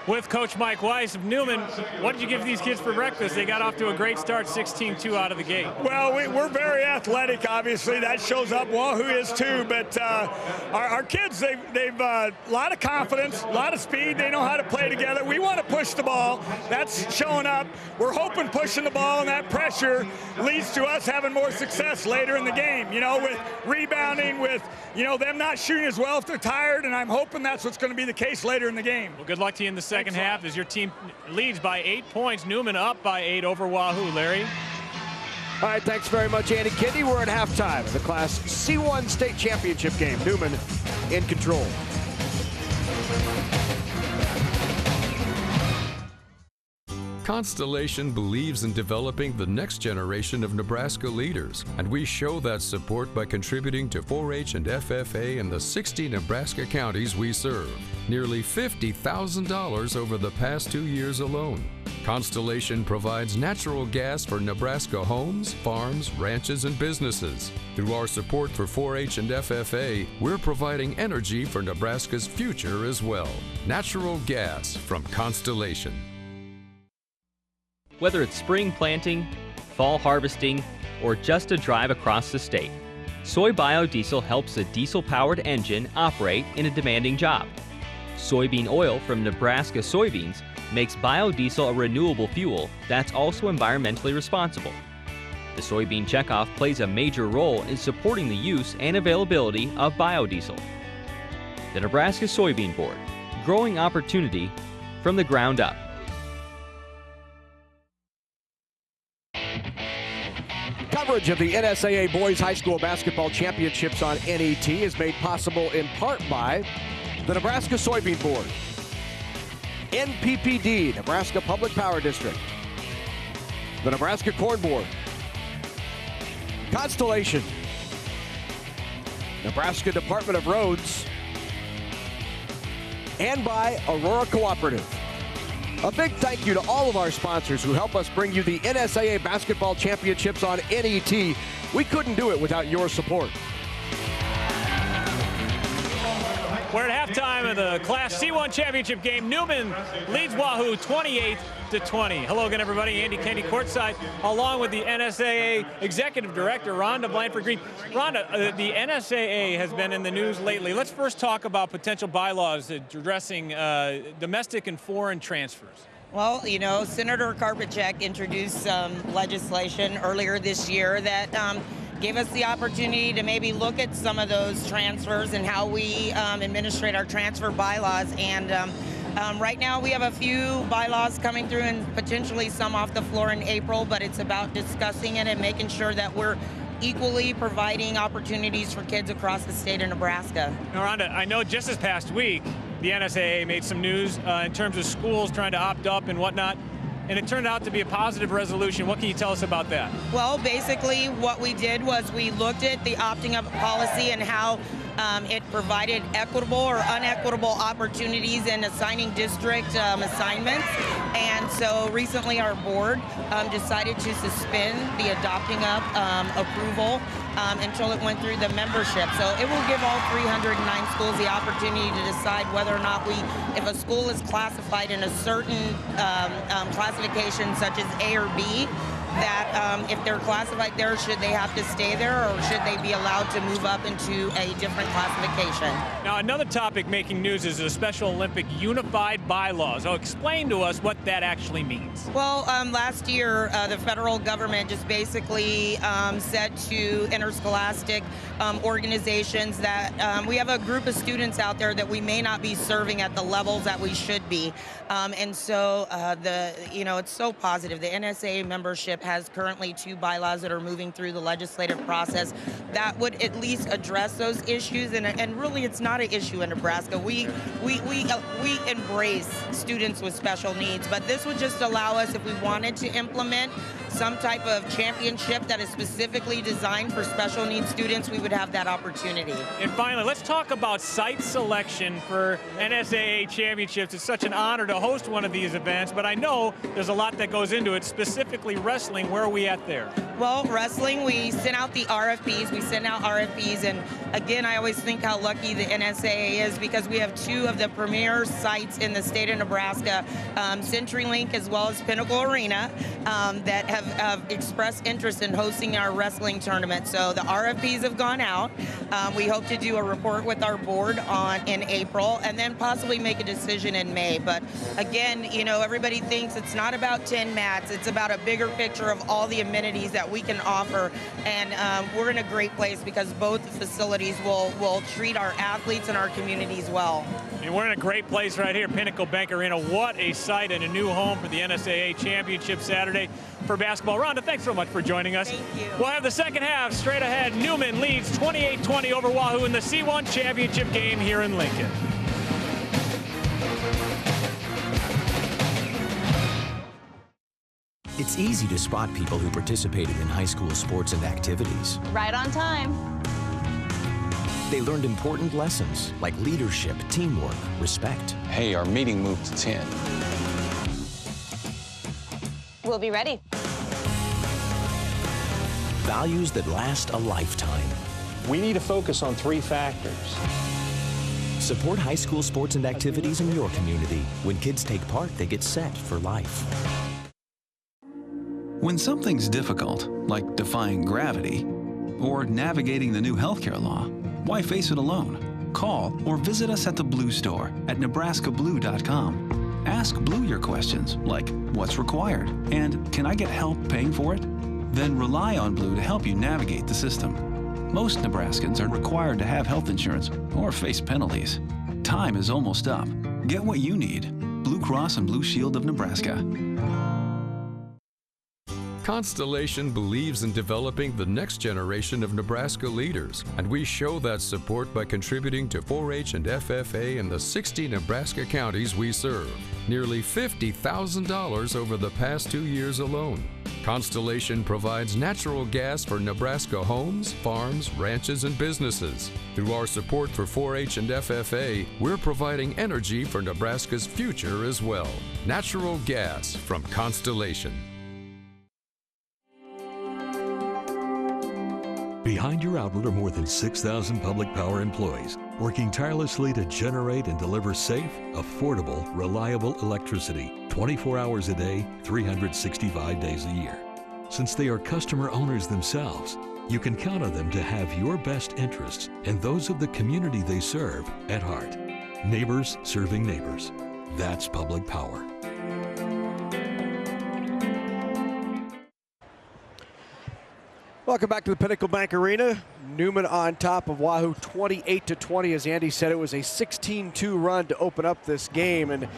with Coach Mike Weiss of Neumann. What did you give these kids for breakfast? They got off to a great start, 16-2 out of the gate. Well, we're very athletic, obviously. That shows up. Wahoo is too. But our kids, they've a lot of confidence, a lot of speed. They know how to play together. We want to push the ball. That's showing up. We're hoping pushing the ball and that pressure leads to us having more success later in the game, you know, with rebounding, with, you know, them not shooting as well if they're tired, and I'm hoping that's what's going to be the case later in the game. Well, good luck to you in the second half as your team leads by 8 points. Neumann up by 8 over Wahoo. Larry? All right, thanks very much, Andy Kennedy. We're at halftime of the Class C1 state championship game. Neumann in control. Constellation believes in developing the next generation of Nebraska leaders, and we show that support by contributing to 4-H and FFA in the 60 Nebraska counties we serve. Nearly $50,000 over the past 2 years alone. Constellation provides natural gas for Nebraska homes, farms, ranches, and businesses. Through our support for 4-H and FFA, we're providing energy for Nebraska's future as well. Natural gas from Constellation. Whether it's spring planting, fall harvesting, or just a drive across the state, soy biodiesel helps a diesel-powered engine operate in a demanding job. Soybean oil from Nebraska soybeans makes biodiesel a renewable fuel that's also environmentally responsible. The soybean checkoff plays a major role in supporting the use and availability of biodiesel. The Nebraska Soybean Board, growing opportunity from the ground up. Coverage of the NSAA Boys High School Basketball Championships on NET is made possible in part by the Nebraska Soybean Board, NPPD, Nebraska Public Power District, the Nebraska Corn Board, Constellation, Nebraska Department of Roads, and by Aurora Cooperative. A big thank you to all of our sponsors who help us bring you the NSAA Basketball Championships on NET. We couldn't do it without your support. We're at halftime of the Class C1 championship game. Neumann leads Wahoo 28-20. Hello again, everybody. Andy Kennedy courtside, along with the NSAA Executive Director, Rhonda Blanford-Green. Rhonda, the NSAA has been in the news lately. Let's first talk about potential bylaws addressing domestic and foreign transfers. Well, you know, Senator Karpyshek introduced some legislation earlier this year that gave us the opportunity to maybe look at some of those transfers and how we administrate our transfer bylaws. And right now we have a few bylaws coming through and potentially some off the floor in April, but it's about discussing it and making sure that we're equally providing opportunities for kids across the state of Nebraska. Now, Rhonda, I know just this past week, the NSAA made some news in terms of schools trying to opt up and whatnot. And it turned out to be a positive resolution. What can you tell us about that? Well, basically what we did was we looked at the opting up policy and how it provided equitable or unequitable opportunities in assigning district assignments. And so recently our board decided to suspend the adopting up approval until it went through the membership. So it will give all 309 schools the opportunity to decide whether or not if a school is classified in a certain classification such as A or B, that if they're classified there, should they have to stay there or should they be allowed to move up into a different classification? Now, another topic making news is the Special Olympic Unified Bylaws. So explain to us what that actually means. Well, last year, the federal government just basically said to interscholastic organizations that we have a group of students out there that we may not be serving at the levels that we should be. And so, it's so positive. The NSAA membership has currently 2 bylaws that are moving through the legislative process that would at least address those issues. And really, it's not an issue in Nebraska. We embrace students with special needs, but this would just allow us, if we wanted to implement some type of championship that is specifically designed for special needs students, we would have that opportunity. And finally, let's talk about site selection for NSAA championships. It's such an honor to host one of these events, but I know there's a lot that goes into it, specifically wrestling. wrestling. Where are we at there? Well, wrestling, we sent out the RFPs. We send out RFPs, and again, I always think how lucky the NSAA is because we have two of the premier sites in the state of Nebraska, CenturyLink as well as Pinnacle Arena, that have expressed interest in hosting our wrestling tournament. So the RFPs have gone out. We hope to do a report with our board in April, and then possibly make a decision in May. But again, you know, everybody thinks it's not about 10 mats. It's about a bigger picture of all the amenities that we can offer, and we're in a great place because both facilities will treat our athletes and our communities well. And we're in a great place right here, Pinnacle Bank Arena. What a site and a new home for the NSAA Championship Saturday for basketball. Rhonda, thanks so much for joining us. Thank you. We'll have the second half straight ahead. Neumann leads 28-20 over Wahoo in the C1 Championship game here in Lincoln. It's easy to spot people who participated in high school sports and activities. Right on time. They learned important lessons like leadership, teamwork, respect. Hey, our meeting moved to 10. We'll be ready. Values that last a lifetime. We need to focus on 3 factors. Support high school sports and activities in your community. When kids take part, they get set for life. When something's difficult, like defying gravity, or navigating the new healthcare law, why face it alone? Call or visit us at the Blue Store at nebraskablue.com. Ask Blue your questions, like what's required and can I get help paying for it? Then rely on Blue to help you navigate the system. Most Nebraskans are required to have health insurance or face penalties. Time is almost up. Get what you need. Blue Cross and Blue Shield of Nebraska. Constellation believes in developing the next generation of Nebraska leaders, and we show that support by contributing to 4-H and FFA in the 60 Nebraska counties we serve. Nearly $50,000 over the past 2 years alone. Constellation provides natural gas for Nebraska homes, farms, ranches, and businesses. Through our support for 4-H and FFA, we're providing energy for Nebraska's future as well. Natural gas from Constellation. Behind your outlet are more than 6,000 public power employees working tirelessly to generate and deliver safe, affordable, reliable electricity 24 hours a day, 365 days a year. Since they are customer owners themselves, you can count on them to have your best interests and those of the community they serve at heart. Neighbors serving neighbors. That's public power. Welcome back to the Pinnacle Bank Arena. Neumann on top of Wahoo 28-20. As Andy said, it was a 16-2 run to open up this game. And,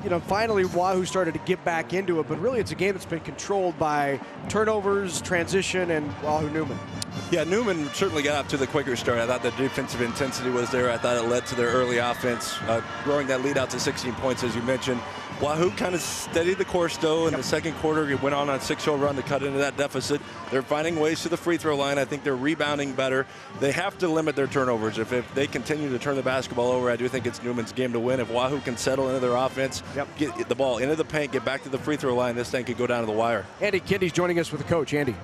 you know, finally Wahoo started to get back into it. But really it's a game that's been controlled by turnovers, transition, and Wahoo Neumann. Yeah, Neumann certainly got up to the quicker start. I thought the defensive intensity was there. I thought it led to their early offense, growing that lead out to 16 points, as you mentioned. Wahoo kind of steadied the course, though. In the second quarter, it went on a 6-0 run to cut into that deficit. They're finding ways to the free throw line. I think they're rebounding better. They have to limit their turnovers. If they continue to turn the basketball over, I do think it's Neumann's game to win. If Wahoo can settle into their offense, get the ball into the paint, get back to the free throw line, this thing could go down to the wire. Andy Kindy's joining us with the coach. Andy.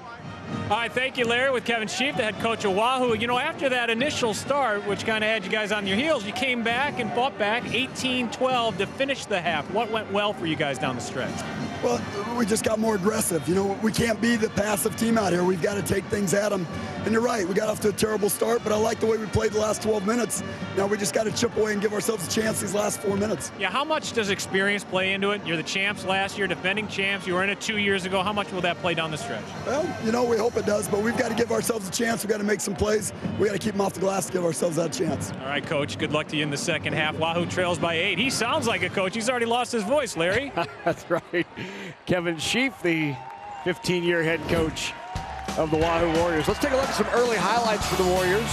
All right, thank you, Larry, with Kevin Sheep, the head coach of Wahoo. You know, after that initial start, which kind of had you guys on your heels, you came back and fought back 18-12 to finish the half. What went well for you guys down the stretch? Well, we just got more aggressive. You know, we can't be the passive team out here. We've got to take things at them. And you're right, we got off to a terrible start, but I like the way we played the last 12 minutes. Now we just got to chip away and give ourselves a chance these last 4 minutes. Yeah, how much does experience play into it? You're the champs last year, defending champs. You were in it 2 years ago. How much will that play down the stretch? Well, you know, we hope it does, but we've got to give ourselves a chance. We've got to make some plays. We got to keep them off the glass to give ourselves that chance. All right, Coach, good luck to you in the second half. Wahoo trails by 8. He sounds like a coach. He's already lost his voice, Larry. That's right. Kevin Sheep, the 15-year head coach of the Wahoo Warriors. Let's take a look at some early highlights for the Warriors.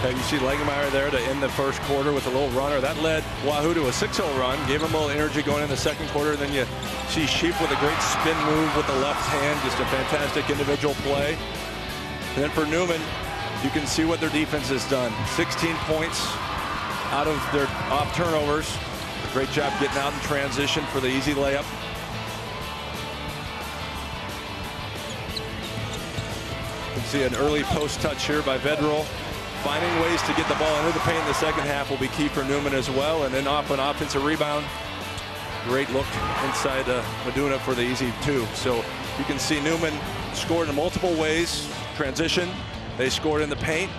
You see Langemeyer there to end the first quarter with a little runner. That led Wahoo to a 6-0 run, gave him a little energy going in the second quarter. Then you see Sheep with a great spin move with the left hand, just a fantastic individual play. And then for Neumann, you can see what their defense has done. 16 points out of their off turnovers. Great job getting out in transition for the easy layup. can see an early post touch here by Vedral. Finding ways to get the ball into the paint in the second half will be key for Neumann as well. And then off an offensive rebound. Great look inside Meduna for the easy 2. So you can see Neumann scored in multiple ways. Transition, they scored in the paint.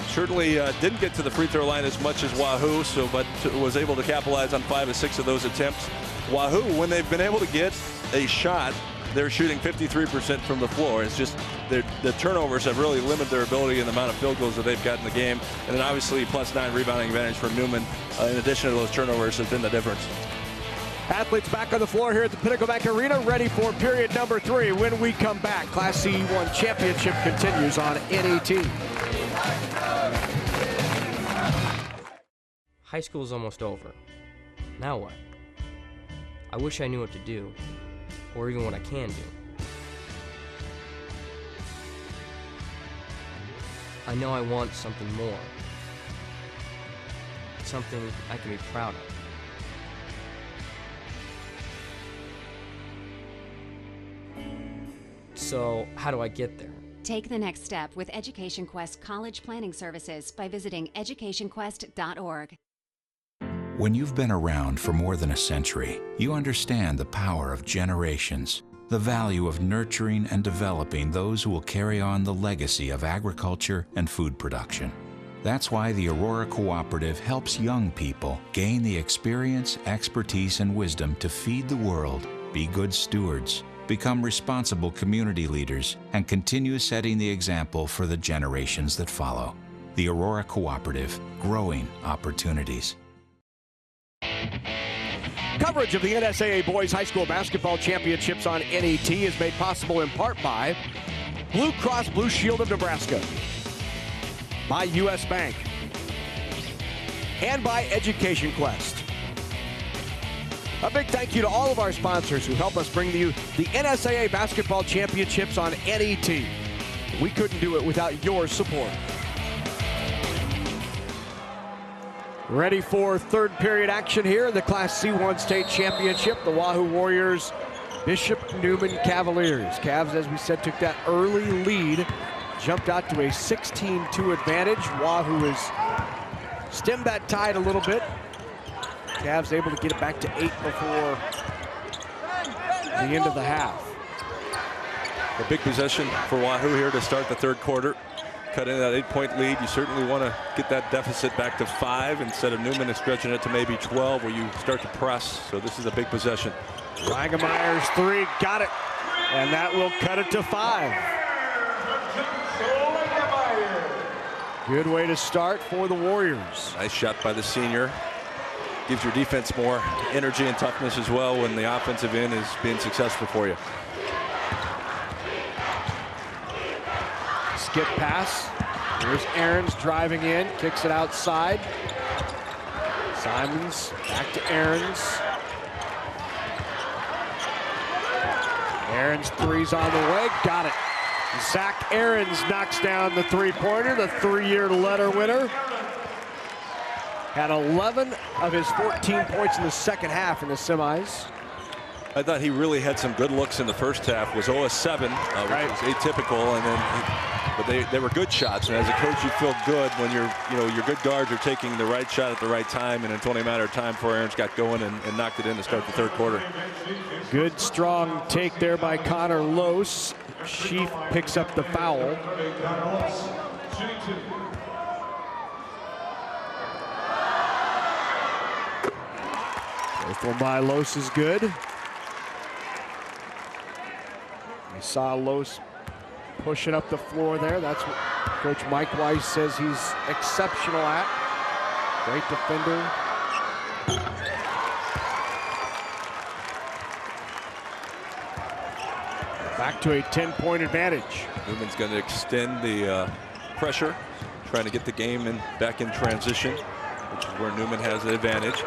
Certainly didn't get to the free throw line as much as Wahoo, but was able to capitalize on 5 of 6 of those attempts. Wahoo, when they've been able to get a shot, they're shooting 53% from the floor. It's just the turnovers have really limited their ability and the amount of field goals that they've got in the game. And then obviously +9 rebounding advantage for Neumann, in addition to those turnovers, has been the difference. Athletes back on the floor here at the Pinnacle Bank Arena, ready for period number 3. When we come back, Class C1 championship continues on NET. High school's almost over. Now what? I wish I knew what to do, or even what I can do. I know I want something more. Something I can be proud of. So, how do I get there? Take the next step with Education Quest College Planning Services by visiting educationquest.org. When you've been around for more than a century, you understand the power of generations, the value of nurturing and developing those who will carry on the legacy of agriculture and food production. That's why the Aurora Cooperative helps young people gain the experience, expertise, and wisdom to feed the world, be good stewards, become responsible community leaders, and continue setting the example for the generations that follow. The Aurora Cooperative, growing opportunities. Coverage of the NSAA Boys High School Basketball Championships on NET is made possible in part by Blue Cross Blue Shield of Nebraska, by U.S. Bank, and by Education Quest. A big thank you to all of our sponsors who help us bring to you the NSAA Basketball Championships on NET. We couldn't do it without your support. Ready for third period action here in the Class C1 State Championship. The Wahoo Warriors, Bishop Neumann Cavaliers. Cavs, as we said, took that early lead, jumped out to a 16-2 advantage. Wahoo has stemmed that tide a little bit. Cavs able to get it back to 8 before the end of the half. A big possession for Wahoo here to start the third quarter. Cut into that 8-point lead. You certainly want to get that deficit back to 5 instead of Neumann stretching it to maybe 12 where you start to press. So this is a big possession. Langemeyer's 3, got it. And that will cut it to 5. Good way to start for the Warriors. Nice shot by the senior. Gives your defense more energy and toughness as well when the offensive end is being successful for you. Skip pass. Here's Aarons driving in, kicks it outside. Simons back to Aarons. Aarons 3's on the way, got it. Zach Aarons knocks down the 3-pointer, the 3-year letter winner. Had 11 of his 14 points in the second half in the semis. I thought he really had some good looks in the first half. Was 0 of 7, which was atypical, and then but they were good shots. And as a coach, you feel good when your good guards are taking the right shot at the right time, and it's only a matter of time before Aarons got going and knocked it in to start the third quarter. Good strong take there by Connor Lose. Sheaf picks up the foul. First one by Lose is good. We saw Lose pushing up the floor there. That's what Coach Mike Weiss says he's exceptional at. Great defender. Back to a 10-point advantage. Neumann's going to extend the pressure, trying to get the game back in transition, which is where Neumann has the advantage.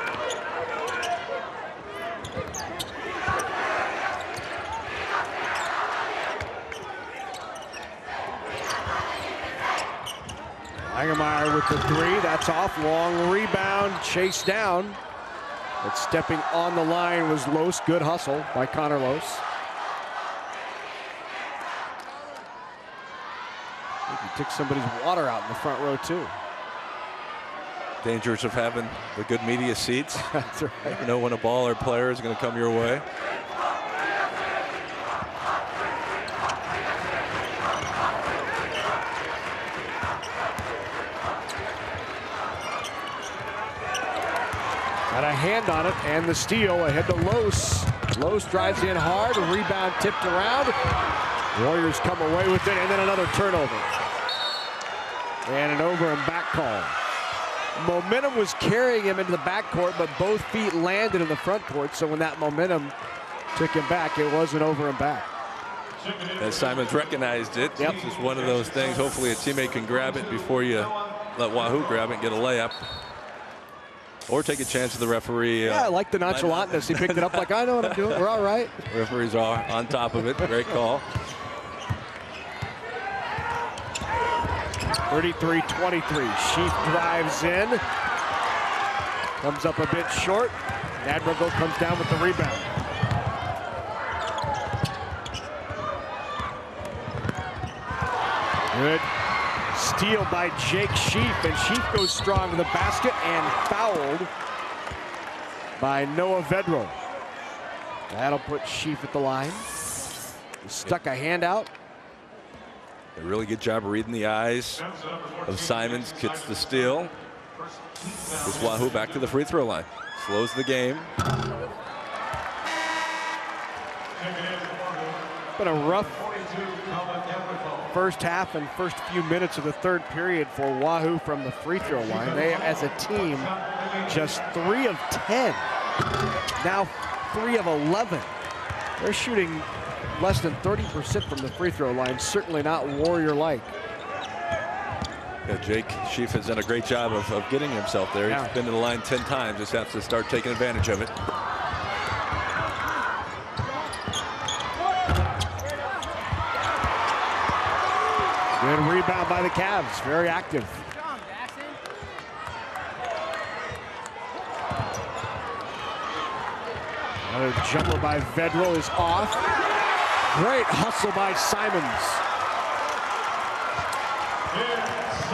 Langemeier with the 3, that's off, long rebound, chased down. But stepping on the line was Lose, good hustle by Connor Lose. He took somebody's water out in the front row, too. Dangers of having the good media seats. That's right. You never know when a ball or player is going to come your way. Got a hand on it, and the steal ahead to Los. Los drives in hard, a rebound tipped around. Warriors come away with it, and then another turnover. And an over and back call. Momentum was carrying him into the backcourt, but both feet landed in the front court, so when that momentum took him back, it was an over and back. As Simons recognized it, yep. It's just one of those things. Hopefully a teammate can grab it before you let Wahoo grab it and get a layup. Or take a chance with the referee. Yeah, I like the nonchalantness. He picked it up like, I know what I'm doing. We're all right. Referees are on top of it. Great call. 33-23. Sheaf drives in. Comes up a bit short. Nadbergal comes down with the rebound. Good steal by Jake Sheaf, and Sheaf goes strong to the basket and fouled by Noah Vedral. That'll put Sheaf at the line. He stuck a hand out. A really good job reading the eyes of Simons. Gets the steal. Gets Wahoo back to the free throw line. Slows the game. Been a rough first half and first few minutes of the third period for Wahoo from the free throw line. They, as a team, just 3 of 10. Now 3 of 11. They're shooting less than 30% from the free throw line. Certainly not Warrior-like. Yeah, Jake Sheaf has done a great job of getting himself there. Yeah. He's been to the line 10 times. Just has to start taking advantage of it. Good rebound by the Cavs. Very active. Another jumper by Vedral is off. Great hustle by Simons.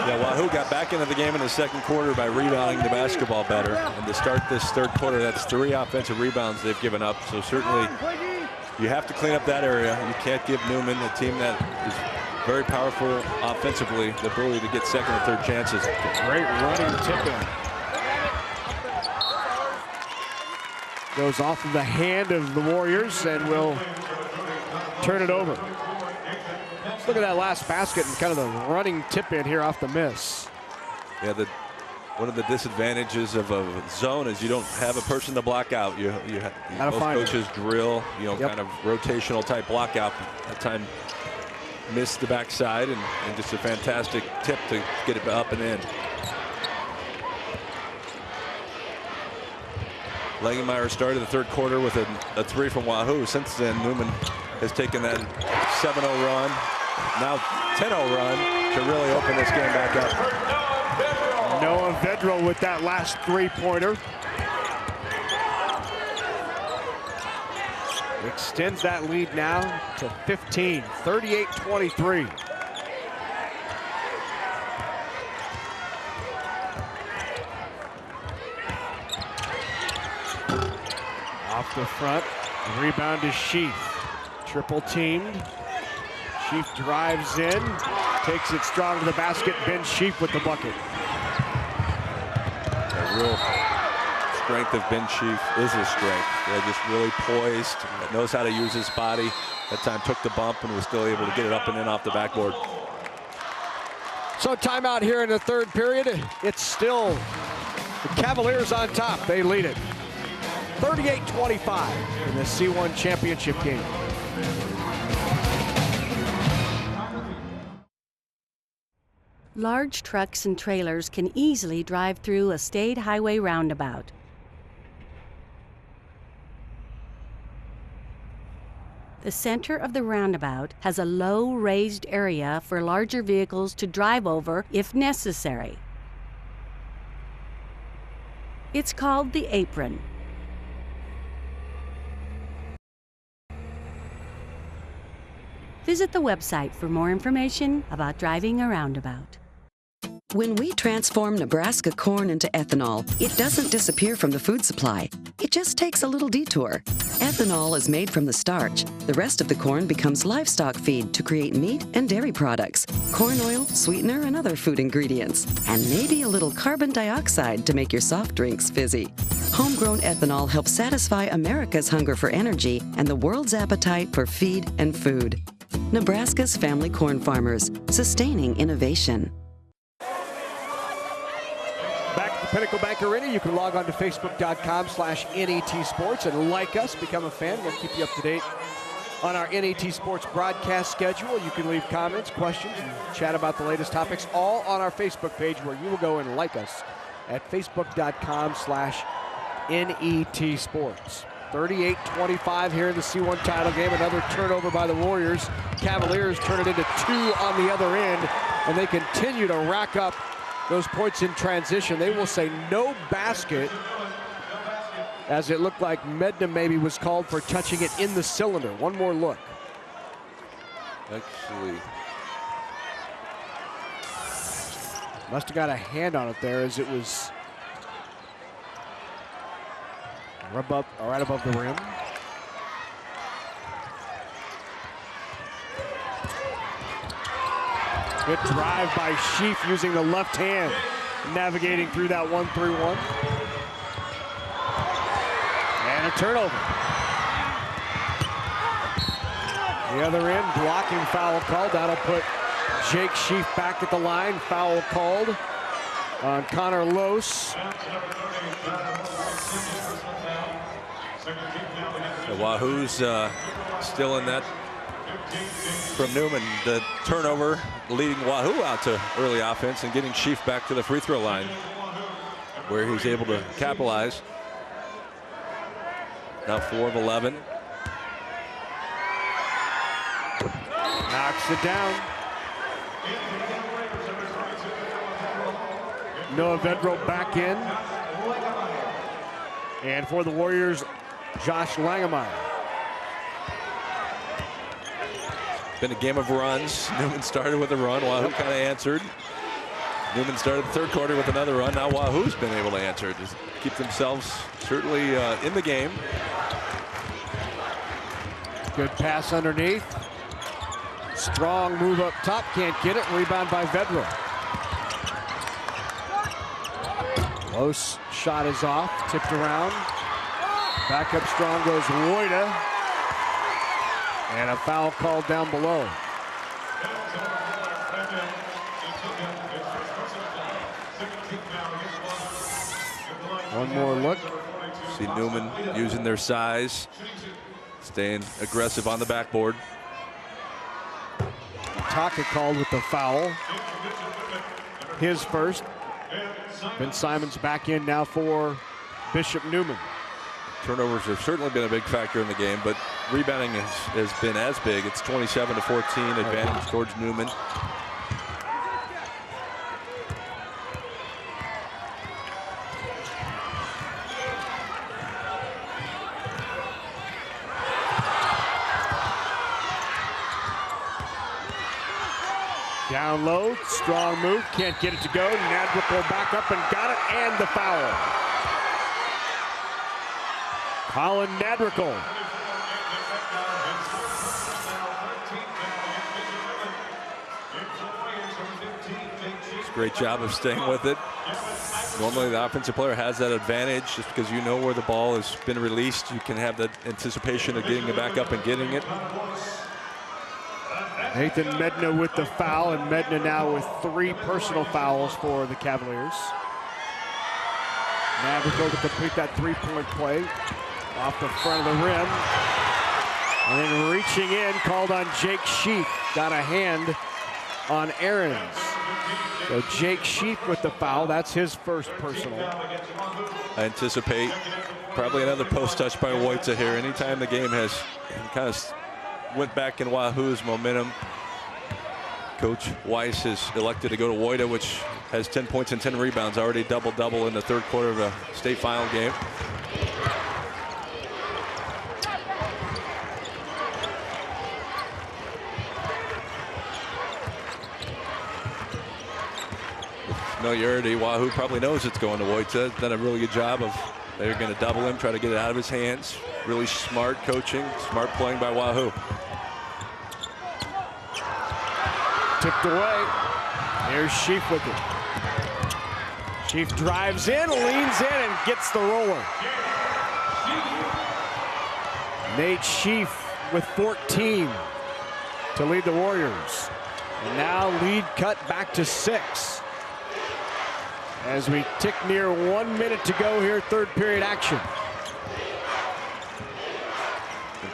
Yeah, Wahoo got back into the game in the second quarter by rebounding the basketball better. And to start this third quarter, that's 3 offensive rebounds they've given up. So certainly you have to clean up that area. You can't give Neumann, a team that is very powerful offensively, the ability to get second and third chances. Great running tip in. Goes off of the hand of the Warriors and will turn it over. Let's look at that last basket and kind of the running tip in here off the miss. Yeah, one of the disadvantages of a zone is you don't have a person to block out. Most coaches drill, kind of rotational type block out. That time missed the backside and just a fantastic tip to get it up and in. Langenmeyer started the third quarter with a 3 from Wahoo. Since then, Neumann has taken that 7-0 run, now 10-0 run to really open this game back up. Noah Vedral with that last three-pointer. Extends that lead now to 15, 38-23. Off the front, rebound to Sheaf. Triple teamed. Sheaf drives in, takes it strong to the basket. Ben Sheaf with the bucket. The real strength of Ben Sheaf is his strength. They're just really poised, knows how to use his body. That time took the bump and was still able to get it up and in off the backboard. So timeout here in the third period. It's still the Cavaliers on top. They lead it 38-25 in the C1 championship game. Large trucks and trailers can easily drive through a state highway roundabout. The center of the roundabout has a low raised area for larger vehicles to drive over if necessary. It's called the apron. Visit the website for more information about driving a roundabout. When we transform Nebraska corn into ethanol, it doesn't disappear from the food supply. It just takes a little detour. Ethanol is made from the starch. The rest of the corn becomes livestock feed to create meat and dairy products, corn oil, sweetener, and other food ingredients, and maybe a little carbon dioxide to make your soft drinks fizzy. Homegrown ethanol helps satisfy America's hunger for energy and the world's appetite for feed and food. Nebraska's family corn farmers, sustaining innovation. Back at the Pinnacle Bank Arena, you can log on to Facebook.com/NET Sports and like us, become a fan. We'll keep you up to date on our NET Sports broadcast schedule. You can leave comments, questions, and chat about the latest topics, all on our Facebook page, where you will go and like us at Facebook.com/NET Sports. 38-25 here in the C1 title game. Another turnover by the Warriors. Cavaliers turn it into 2 on the other end, and they continue to rack up those points in transition. They will say no basket, as it looked like Medna maybe was called for touching it in the cylinder. One more look. Actually, must have got a hand on it there, as it was right above the rim. Good drive by Sheaf using the left hand, navigating through that 1-3-1. And a turnover. The other end, blocking foul called. That'll put Jake Sheaf back at the line. Foul called on Connor Lose. The Wahoo's still in that from Neumann. The turnover leading Wahoo out to early offense and getting Sheaf back to the free throw line, where he's able to capitalize. Now 4 of 11. Knocks it down. Noah Vedro back in. And for the Warriors, Josh Langemeyer. Been a game of runs. Neumann started with a run. Wahoo kind of answered. Neumann started the third quarter with another run. Now Wahoo's been able to answer to keep themselves certainly in the game. Good pass underneath. Strong move up top. Can't get it. Rebound by Vedro. Close shot is off. Tipped around. Back up strong goes Woida. And a foul called down below. One more look. See Neumann using their size, staying aggressive on the backboard. Taka called with the foul. His first. Ben Simons back in now for Bishop Neumann. Turnovers have certainly been a big factor in the game, but rebounding has been as big. It's 27-14 advantage towards Neumann. Down low, strong move, can't get it to go. Nadrickel back up and got it, and the foul. Colin Nadrickel. It's a great job of staying with it. Normally the offensive player has that advantage just because you know where the ball has been released. You can have that anticipation of getting it back up and getting it. Nathan Medna with the foul, and Medna now with 3 personal fouls for the Cavaliers. Nadrickel to complete that 3-point play off the front of the rim. And then reaching in, called on Jake Sheaf. Got a hand on Aarons. So Jake Sheaf with the foul. That's his first personal. I anticipate probably another post touch by Wojta here. Anytime the game has kind of went back in Wahoo's momentum, Coach Weiss has elected to go to Wojta, which has 10 points and 10 rebounds, already double-double in the third quarter of a state final game. familiarity. Wahoo probably knows it's going to Wojta. Done a really good job of, they're going to double him, try to get it out of his hands. Really smart coaching, smart playing by Wahoo. Tipped away. Here's Sheaf with it. Sheaf drives in, leans in, and gets the roller. Nate Sheaf with 14 to lead the Warriors. And now lead cut back to 6. As we tick near 1 minute to go here, third period action.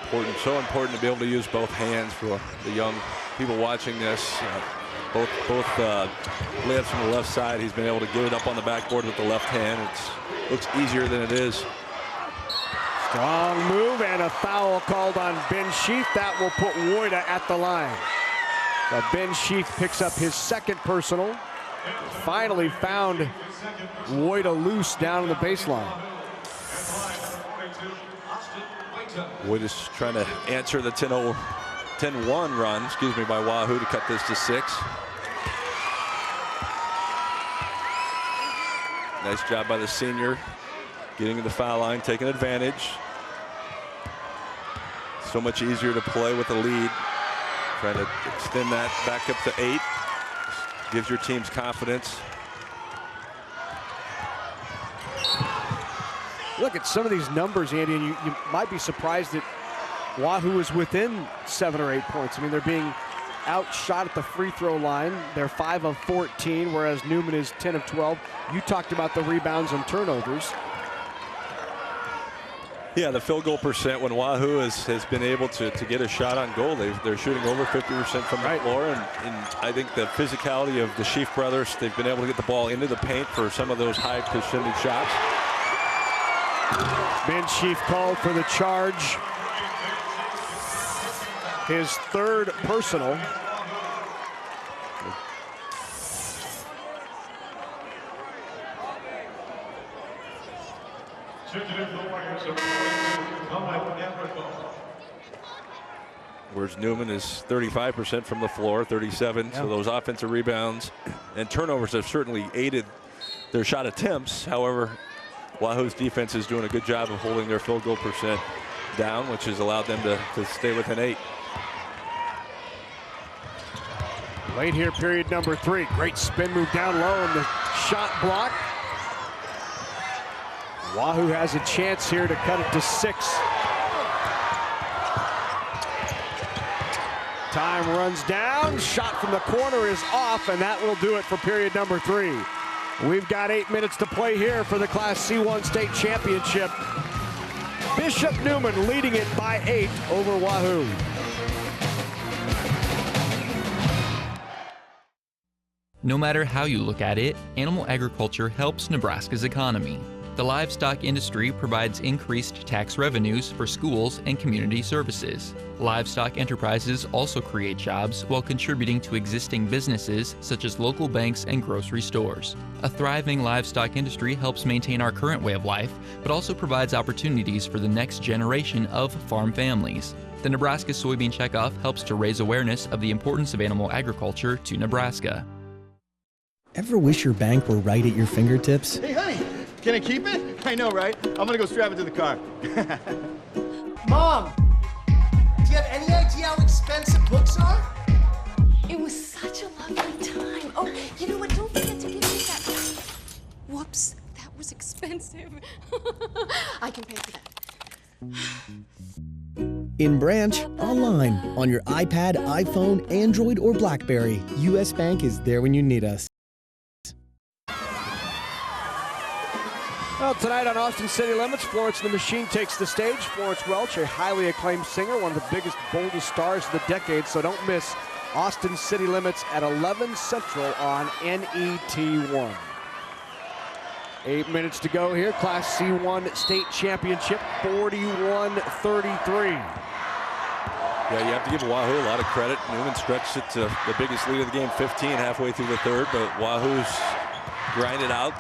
Important, so important to be able to use both hands for the young people watching this. Both layups from the left side. He's been able to get it up on the backboard with the left hand. It looks easier than it is. Strong move and a foul called on Ben Sheaf. That will put Wojta at the line. So Ben Sheaf picks up his second personal. Finally found Wojta loose down on the baseline. Wojta's trying to answer the 10-1 run, by Wahoo to cut this to 6. Nice job by the senior, getting to the foul line, taking advantage. So much easier to play with a lead. Trying to extend that back up to 8. Gives your teams confidence. Look at some of these numbers, Andy, and you might be surprised that Wahoo is within 7 or 8 points. I mean, they're being outshot at the free throw line. They're 5 of 14, whereas Neumann is 10 of 12. You talked about the rebounds and turnovers. Yeah, the field goal percent when Wahoo has been able to get a shot on goal, they're shooting over 50% from the floor, and I think the physicality of the Sheaf brothers, they've been able to get the ball into the paint for some of those high percentage shots. Ben Sheaf called for the charge. His third personal. Whereas Neumann is 35% from the floor, 37. So those offensive rebounds and turnovers have certainly aided their shot attempts. However, Wahoo's defense is doing a good job of holding their field goal percent down, which has allowed them to stay within 8. Late here, period number 3. Great spin move down low and the shot block. Wahoo has a chance here to cut it to 6. Time runs down. Shot from the corner is off, and that will do it for period number 3. We've got 8 minutes to play here for the Class C1 State Championship. Bishop Neumann leading it by 8 over Wahoo. No matter how you look at it, animal agriculture helps Nebraska's economy. The livestock industry provides increased tax revenues for schools and community services. Livestock enterprises also create jobs while contributing to existing businesses such as local banks and grocery stores. A thriving livestock industry helps maintain our current way of life, but also provides opportunities for the next generation of farm families. The Nebraska Soybean Checkoff helps to raise awareness of the importance of animal agriculture to Nebraska. Ever wish your bank were right at your fingertips? Hey, honey, can I keep it? I know, right? I'm gonna go strap it to the car. Mom, do you have any idea how expensive books are? It was such a lovely time. Oh, you know what? Don't forget to give me that. Whoops, that was expensive. I can pay for that. In branch, online, on your iPad, iPhone, Android, or BlackBerry, U.S. Bank is there when you need us. Well, tonight on Austin City Limits, Florence and the Machine takes the stage. Florence Welch, a highly acclaimed singer, one of the biggest, boldest stars of the decade, so don't miss Austin City Limits at 11 Central on NET1. 8 minutes to go here. Class C1 State Championship, 41-33. Yeah, you have to give Wahoo a lot of credit. Neumann stretched it to the biggest lead of the game, 15, halfway through the third, but Wahoo's grinded out,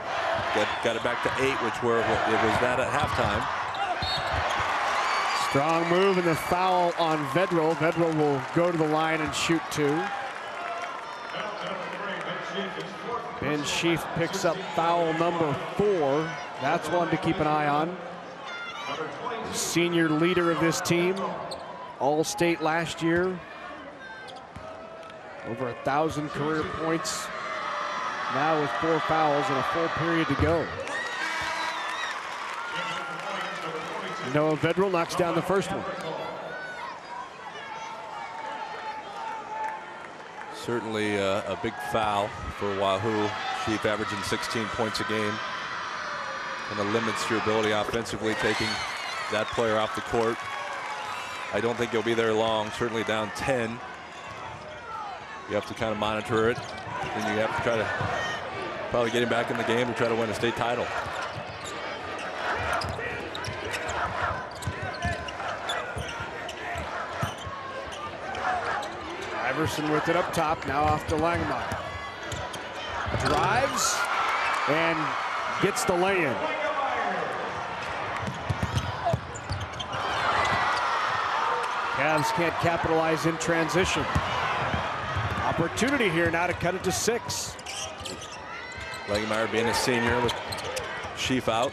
got it back to 8, which it was that at halftime. Strong move and the foul on Vedral. Vedral will go to the line and shoot 2. Ben Sheaf picks up foul number 4. That's one to keep an eye on. The senior leader of this team, All-State last year. Over 1,000 career points. Now with 4 fouls and a full period to go. Noah Vedral knocks down the first one. Certainly a big foul for Wahoo. Sheaf averaging 16 points a game. Kind of limits your ability offensively, taking that player off the court. I don't think he'll be there long, certainly down 10. You have to kind of monitor it, and you have to try to probably get him back in the game to try to win a state title. Iverson with it up top, now off to Langemeyer. Drives and gets the lay-in. Cavs can't capitalize in transition. Opportunity here now to cut it to 6. Langemeyer being a senior with Sheaf out.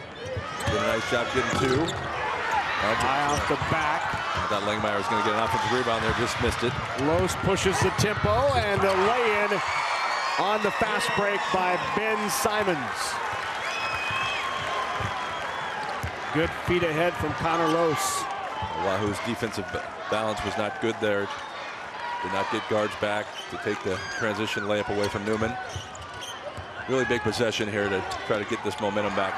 Did a nice job getting 2. High off the back. I thought Langemeyer was going to get an offensive rebound there, just missed it. Los pushes the tempo, and the lay-in on the fast break by Ben Simons. Good feet ahead from Connor Los. Wahoo's defensive balance was not good there. Did not get guards back to take the transition layup away from Neumann. Really big possession here to try to get this momentum back.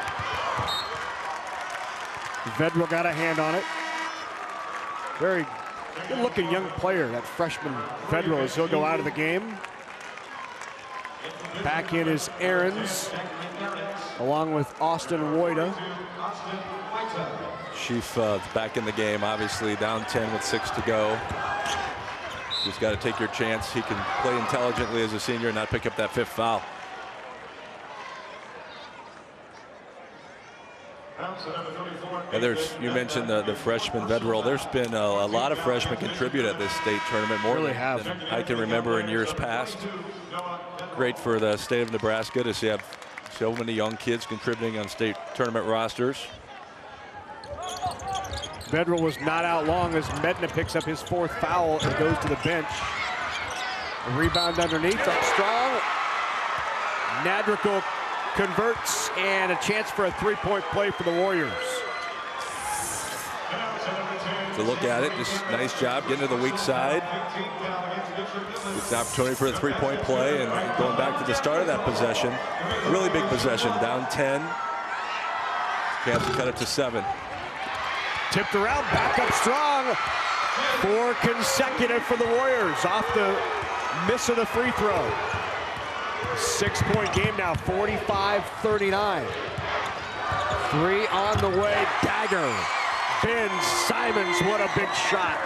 Vedral got a hand on it. Very good-looking young player, that freshman Vedral, as he'll go out of the game. Back in is Ahrens, along with Austin Woida. Sheaf back in the game, obviously down 10 with 6 to go. Just got to take your chance. He can play intelligently as a senior and not pick up that 5th foul. And you mentioned the freshman Vedral. There's been a lot of freshmen contribute at this state tournament, more really than I can remember in years past. Great for the state of Nebraska to see so many young kids contributing on state tournament rosters. Vedral was not out long as Medina picks up his 4th foul and goes to the bench. A rebound underneath, up strong. Nadrico converts, and a chance for a 3-point play for the Warriors. To look at it, just nice job getting to the weak side. It's an opportunity for a 3-point play, and going back to the start of that possession, really big possession, down 10. Cavs cut it to 7. Tipped around, back up strong. 4 consecutive for the Warriors off the miss of the free throw. 6-point game now, 45-39. 3 on the way, dagger. Ben Simons, what a big shot.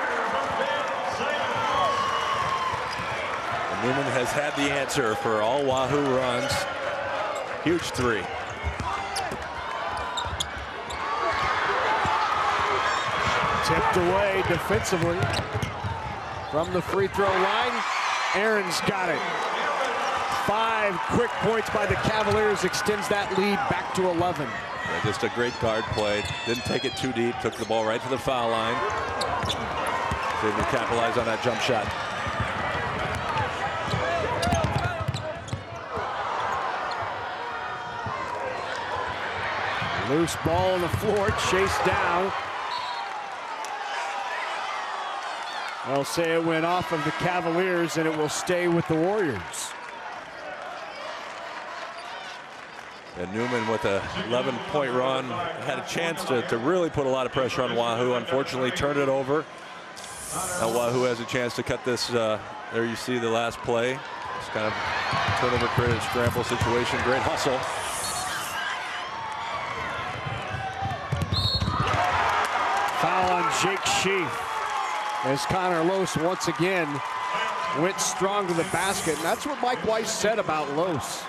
And Neumann has had the answer for all Wahoo runs. Huge 3. Tipped away defensively from the free throw line. Ahrens got it. 5 quick points by the Cavaliers extends that lead back to 11. Yeah, just a great guard play. Didn't take it too deep. Took the ball right to the foul line. Able to capitalize on that jump shot. Loose ball on the floor, chased down. They'll say it went off of the Cavaliers and it will stay with the Warriors. And Neumann with a 11-point run had a chance to really put a lot of pressure on Wahoo. Unfortunately, turned it over. Now Wahoo has a chance to cut this. There you see the last play. It's kind of turnover created a scramble situation. Great hustle. Foul on Jake Sheaf as Connor Los once again went strong to the basket. And that's what Mike Weiss said about Los.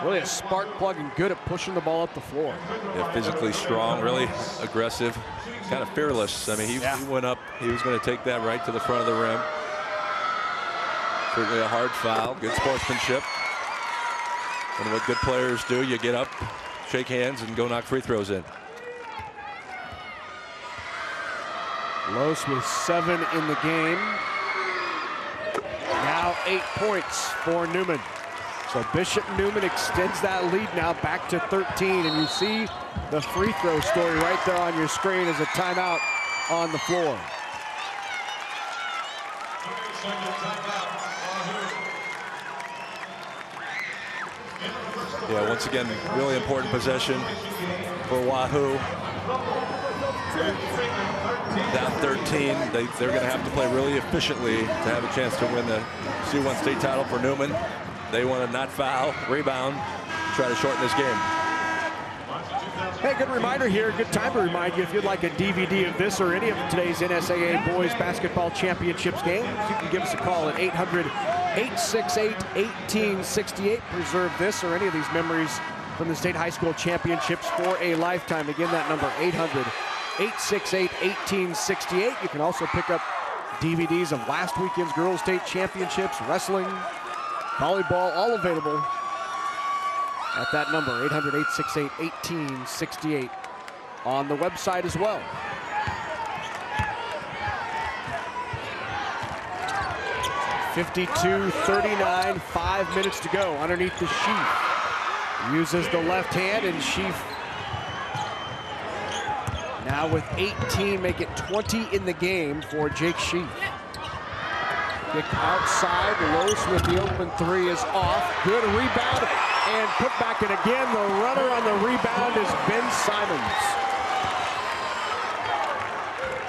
Really a spark plug and good at pushing the ball up the floor. Yeah, physically strong, really aggressive, kind of fearless. I mean, he went up, he was going to take that right to the front of the rim. Certainly a hard foul. Good sportsmanship. And what good players do, you get up, shake hands, and go knock free throws in. Los with 7 in the game. Now 8 points for Neumann. So Bishop Neumann extends that lead now back to 13. And you see the free throw story right there on your screen as a timeout on the floor. Yeah, once again, really important possession for Wahoo. Down 13, they're going to have to play really efficiently to have a chance to win the C1 state title for Neumann. They want to not foul, rebound, try to shorten this game. Hey, good reminder here, good time to remind you if you'd like a DVD of this or any of today's NSAA Boys Basketball Championships games, you can give us a call at 800-868-1868. Preserve this or any of these memories from the state high school championships for a lifetime. Again, that number, 800-868-1868. You can also pick up DVDs of last weekend's girls state championships, wrestling, volleyball, all available at that number, 800-868-1868, on the website as well. (52-39), 5 minutes to go underneath the Sheaf. Uses the left hand, and Sheaf now with 18, make it 20 in the game for Jake Sheaf. Kick outside, Los with the open 3 is off. Good rebound and put back, and again the runner on the rebound is Ben Simons.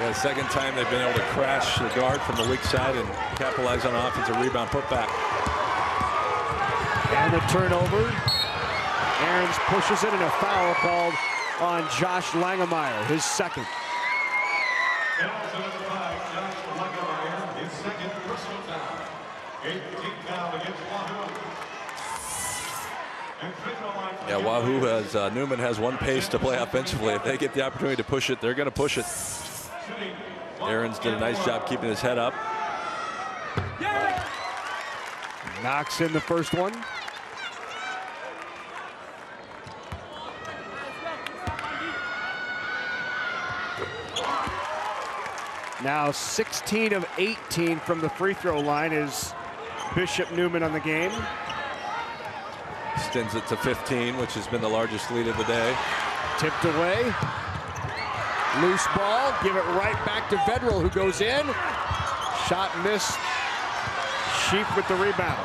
Yeah, second time they've been able to crash the guard from the weak side and capitalize on an offensive rebound putback. And the turnover. Aarons pushes it, and a foul called on Josh Langemeyer, his second. Yeah, Wahoo has, Neumann has one pace to play offensively. If they get the opportunity to push it, they're going to push it. Aarons did a nice job keeping his head up. Knocks in the first one. Now 16 of 18 from the free throw line is Bishop Neumann on the game. Extends it to 15, which has been the largest lead of the day. Tipped away. Loose ball. Give it right back to Vedral, who goes in. Shot missed. Sheep with the rebound.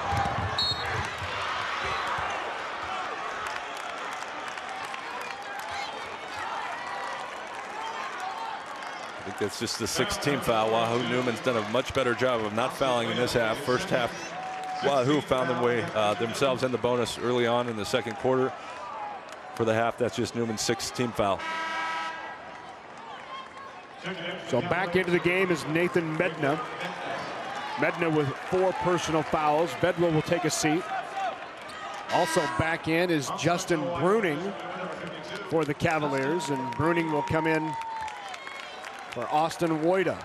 I think that's just the 16th foul. Wahoo Newman's done a much better job of not fouling in this half. First half, Wahoo found themselves in the bonus early on in the second quarter. For the half, that's just Newman's 16th foul. So back into the game is Nathan Medna. Medna with 4 personal fouls. Vedral will take a seat. Also back in is Justin Bruning for the Cavaliers, and Bruning will come in for Austin Woida.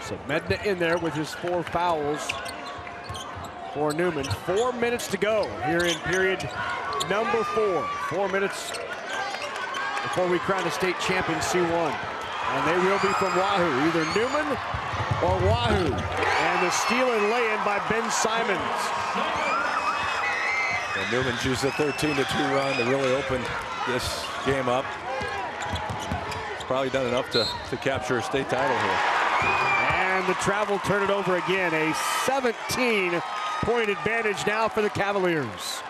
So Medna in there with his 4 fouls for Neumann. 4 minutes to go here in period number 4. 4 minutes before we crown a state champion C1. And they will be from Wahoo, either Neumann or Wahoo. And the steal and lay-in by Ben Simons. And Newman's used a 13-2 run to really open this game up. He's probably done enough to capture a state title here. And the travel turn it over again. A 17-point advantage now for the Cavaliers.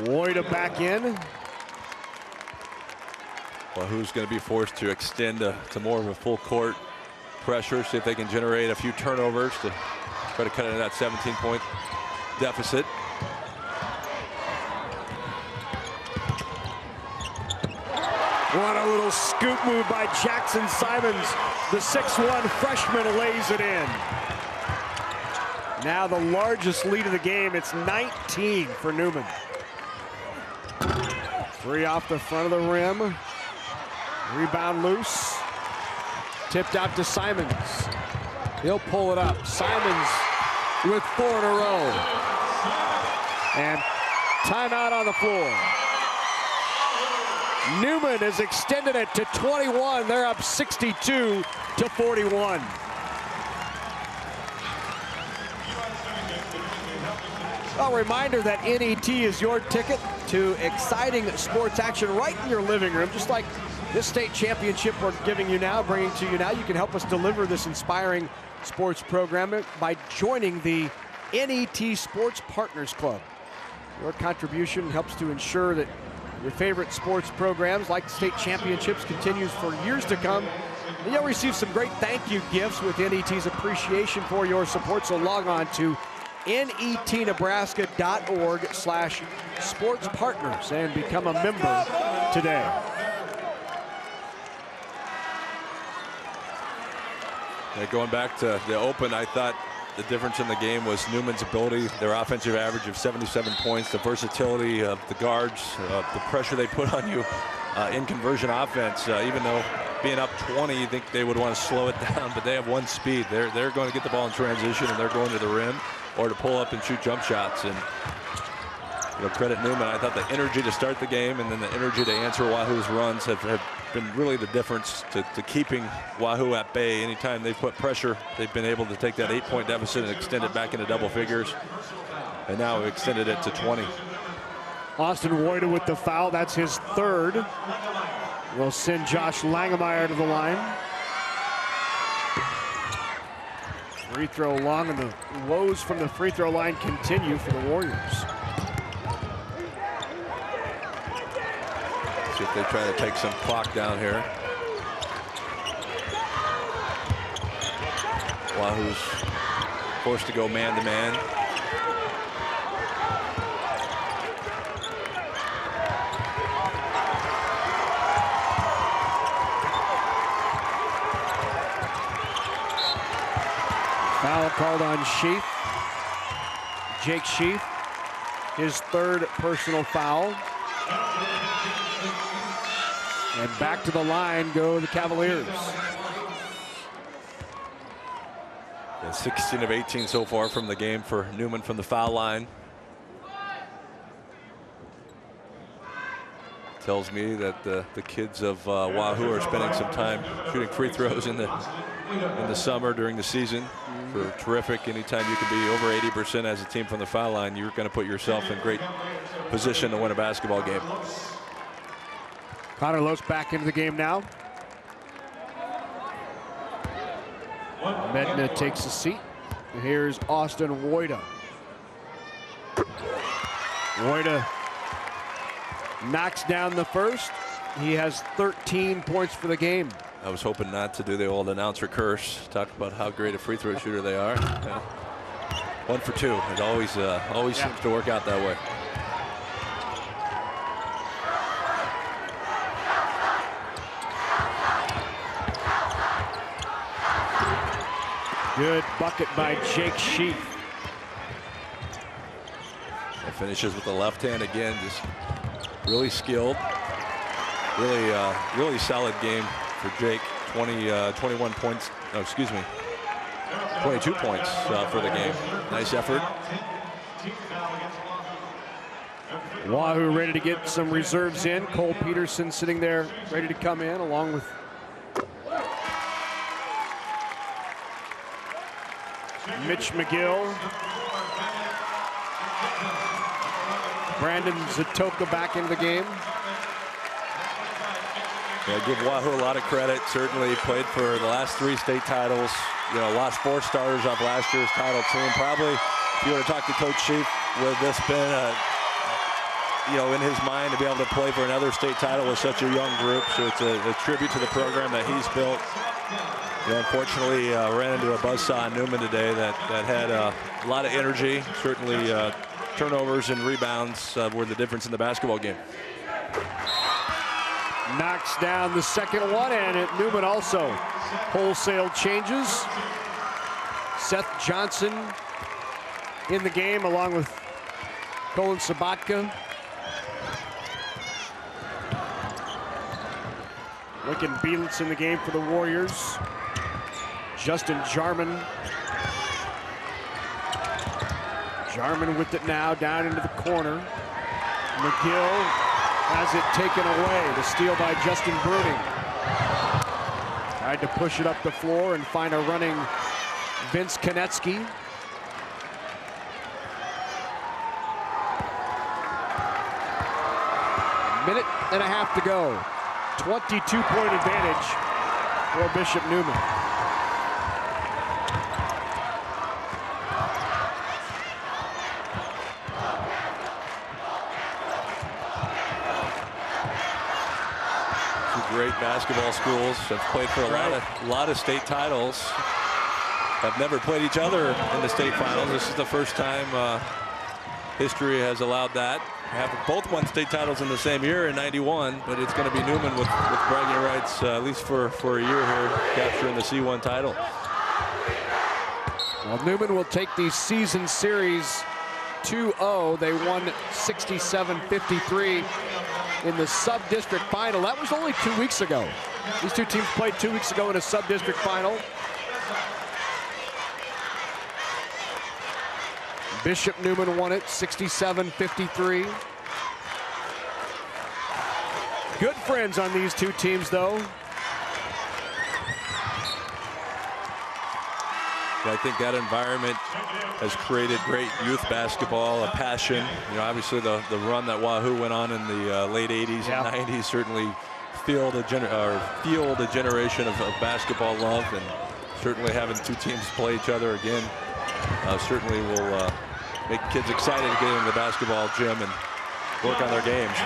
Woida back in. Well, who's going to be forced to extend to more of a full court pressure, see if they can generate a few turnovers to try to cut into that 17-point deficit. What a little scoop move by Jackson Simons. The 6'1" freshman lays it in. Now the largest lead of the game. It's 19 for Neumann. 3 off the front of the rim. Rebound loose. Tipped out to Simons. He'll pull it up. Simons with 4 in a row. And timeout on the floor. Neumann has extended it to 21. They're up 62 to 41. A reminder that NET is your ticket to exciting sports action right in your living room, just like this state championship we're giving you now, bringing to you now. You can help us deliver this inspiring sports program by joining the NET Sports Partners Club. Your contribution helps to ensure that your favorite sports programs like state championships continues for years to come. And you'll receive some great thank you gifts with NET's appreciation for your support. So log on to netnebraska.org/sportspartners and become a member today. Yeah, going back to the open, I thought the difference in the game was Neumann's ability, their offensive average of 77 points, the versatility of the guards, the pressure they put on you in conversion offense. Even though being up 20, you think they would want to slow it down, but they have one speed. They're going to get the ball in transition, and they're going to the rim or to pull up and shoot jump shots. And credit Neumann. I thought the energy to start the game and then the energy to answer Wahoo's runs have been really the difference to keeping Wahoo at bay. Anytime they've put pressure, they've been able to take that 8-point deficit and extend it back into double figures. And now we've extended it to 20. Austin Woida with the foul. That's his 3rd. We'll send Josh Langemeyer to the line. Free throw long, and the woes from the free throw line continue for the Warriors. See if they try to take some clock down here. Wahoo's forced to go man-to-man. Foul called on Sheaf. Jake Sheaf, his 3rd personal foul. And back to the line go the Cavaliers. Yeah, 16 of 18 so far from the game for Neumann from the foul line. Tells me that the kids of Wahoo are spending some time shooting free throws in the summer during the season. For terrific. Anytime you can be over 80% as a team from the foul line, you're going to put yourself in great position to win a basketball game. Connor Lose back into the game now. Medina takes a seat. Here's Austin Woida. Woida knocks down the first. He has 13 points for the game. I was hoping not to do the old announcer curse, talk about how great a free throw shooter they are. 1 for 2. It always seems to work out that way. Good bucket by Jake Sheaf. It finishes with the left hand again, just really skilled. Really solid game for Jake. 21 points. Oh, excuse me. 22 points for the game. Nice effort. Wahoo ready to get some reserves in. Cole Peterson sitting there ready to come in along with Mitch McGill. Brandon Zatoka back into the game. Yeah, give Wahoo a lot of credit. Certainly played for the last 3 state titles. Lost 4 starters off last year's title team. Probably, if you were to talk to Coach Sheaf, would this been in his mind to be able to play for another state title with such a young group. So it's a tribute to the program that he's built. Unfortunately, ran into a buzzsaw in Neumann today that had a lot of energy. Certainly, turnovers and rebounds were the difference in the basketball game. Knocks down the second one, and Neumann also wholesale changes. Seth Johnson in the game, along with Colin Sabatka. Lincoln Bielitz in the game for the Warriors. Justin Jarman. Jarman with it now, down into the corner. McGill has it taken away. The steal by Justin Bruning. Tried to push it up the floor and find a running Vince Konecki. Minute and a half to go. 22-point advantage for Bishop Neumann. Two great basketball schools have played for a lot of state titles. Have never played each other in the state finals. This is the first time history has allowed that. Have both won state titles in the same year in '91, but it's going to be Neumann with bragging rights, at least for a year here, capturing the C1 title. Well, Neumann will take the season series 2-0. They won 67-53 in the sub-district final. That was only 2 weeks ago. These two teams played 2 weeks ago in a sub-district final. Bishop Neumann won it 67-53. Good friends on these two teams, though. I think that environment has created great youth basketball, a passion. You know, obviously the run that Wahoo went on in the late 80s and 90s certainly fueled a generation of basketball love, and certainly having two teams play each other again certainly will make kids excited to get into the basketball gym and work on their games.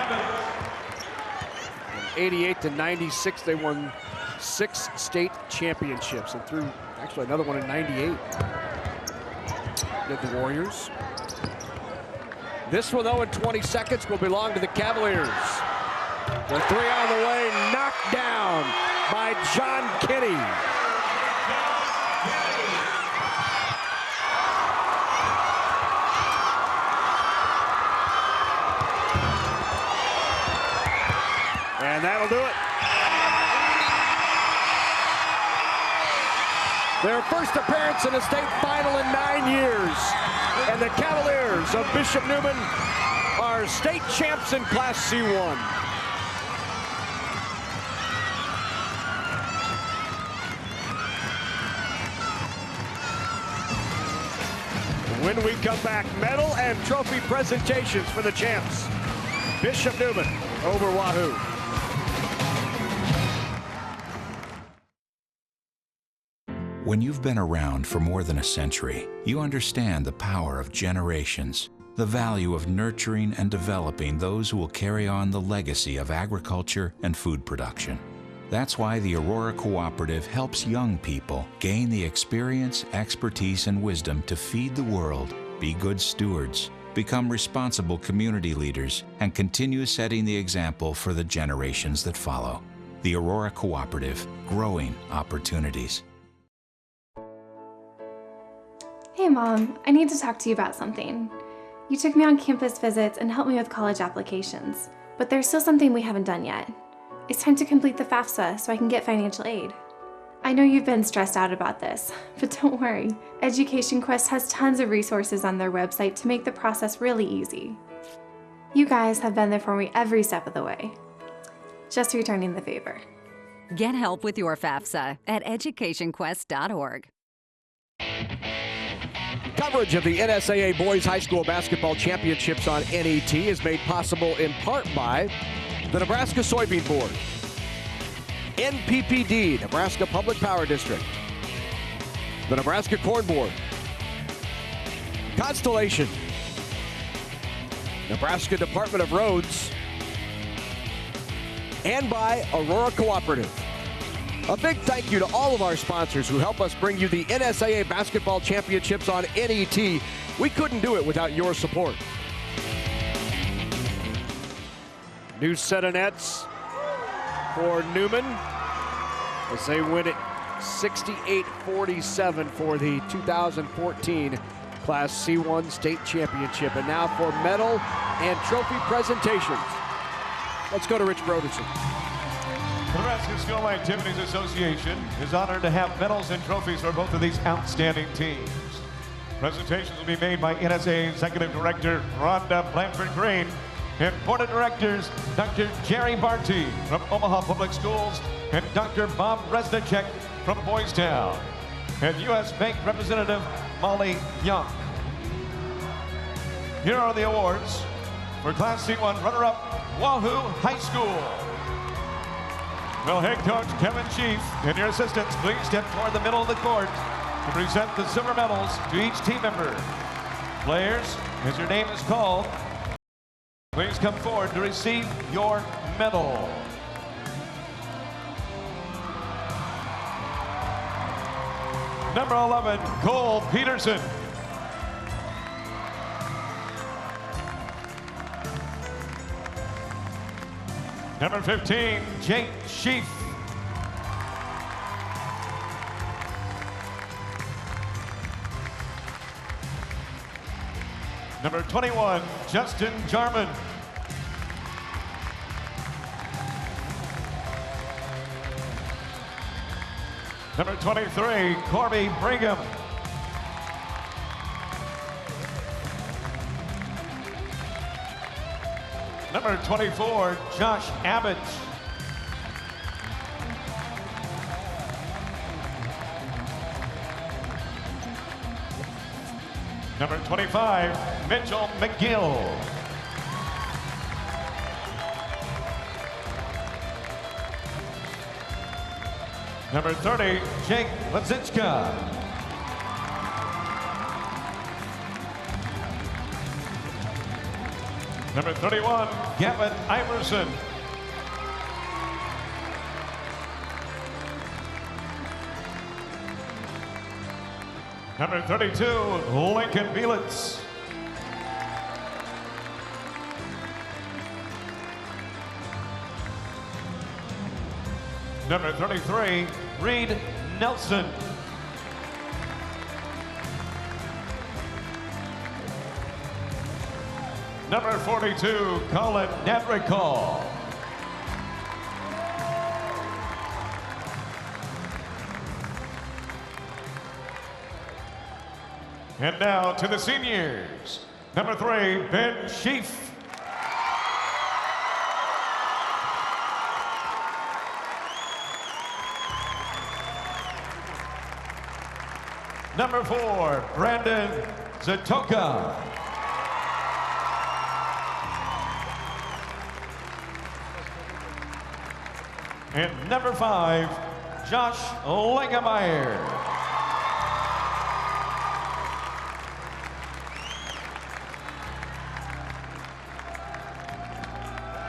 From 88 to 96, they won 6 state championships, and threw actually another one in 98. Did the Warriors. This one, though, in 20 seconds will belong to the Cavaliers. The three on the way, knocked down by John Kinney. And that'll do it. Their first appearance in a state final in 9 years. And the Cavaliers of Bishop Neumann are state champs in Class C1. When we come back, medal and trophy presentations for the champs. Bishop Neumann over Wahoo. When you've been around for more than a century, you understand the power of generations, the value of nurturing and developing those who will carry on the legacy of agriculture and food production. That's why the Aurora Cooperative helps young people gain the experience, expertise, and wisdom to feed the world, be good stewards, become responsible community leaders, and continue setting the example for the generations that follow. The Aurora Cooperative, growing opportunities. Hey Mom, I need to talk to you about something. You took me on campus visits and helped me with college applications, but there's still something we haven't done yet. It's time to complete the FAFSA so I can get financial aid. I know you've been stressed out about this, but don't worry. Education Quest has tons of resources on their website to make the process really easy. You guys have been there for me every step of the way. Just returning the favor. Get help with your FAFSA at educationquest.org. Coverage of the NSAA Boys High School Basketball Championships on NET is made possible in part by the Nebraska Soybean Board, NPPD, Nebraska Public Power District, the Nebraska Corn Board, Constellation, Nebraska Department of Roads, and by Aurora Cooperative. A big thank you to all of our sponsors who help us bring you the NSAA Basketball Championships on NET. We couldn't do it without your support. New set of nets for Neumann as they win it 68-47 for the 2014 Class C1 state championship. And now for medal and trophy presentations. Let's go to Rich Broderson. The Nebraska School Activities Association is honored to have medals and trophies for both of these outstanding teams. Presentations will be made by NSAA Executive Director Rhonda Blanford Green and Board of Directors Dr. Jerry Barty from Omaha Public Schools and Dr. Bob Resnicek from Boys Town, and U.S. Bank Representative Molly Young. Here are the awards for Class C1 runner-up Wahoo High School. Well, head coach Kevin Chief and your assistants, please step toward the middle of the court to present the silver medals to each team member. Players, as your name is called, please come forward to receive your medal. Number 11, Cole Peterson. Number 15, Jake Sheaf. Number 21, Justin Jarman. Number 23, Corby Brigham. Number 24, Josh Abbott. Number 25, Mitchell McGill. Number 30, Jake Lazichka. Number 31, Gavin Iverson. Number 32, Lincoln Belitz. Number 33, Reed Nelson. Number 42, Colin Nadricall. And now to the seniors. Number 3, Ben Sheaf. Number 4, Brandon Zatoka. And number 5, Josh Lingemeyer.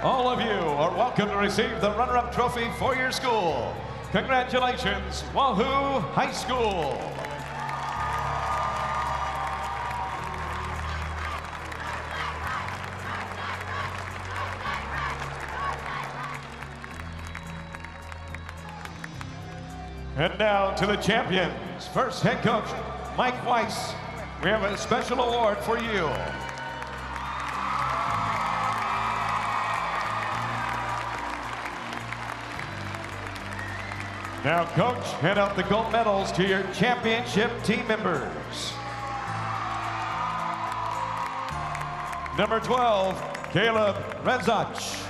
All of you are welcome to receive the runner-up trophy for your school. Congratulations, Wahoo High School. And now to the champions. First, head coach Mike Weiss. We have a special award for you. Now, coach, hand out the gold medals to your championship team members. Number 12, Caleb Rezach.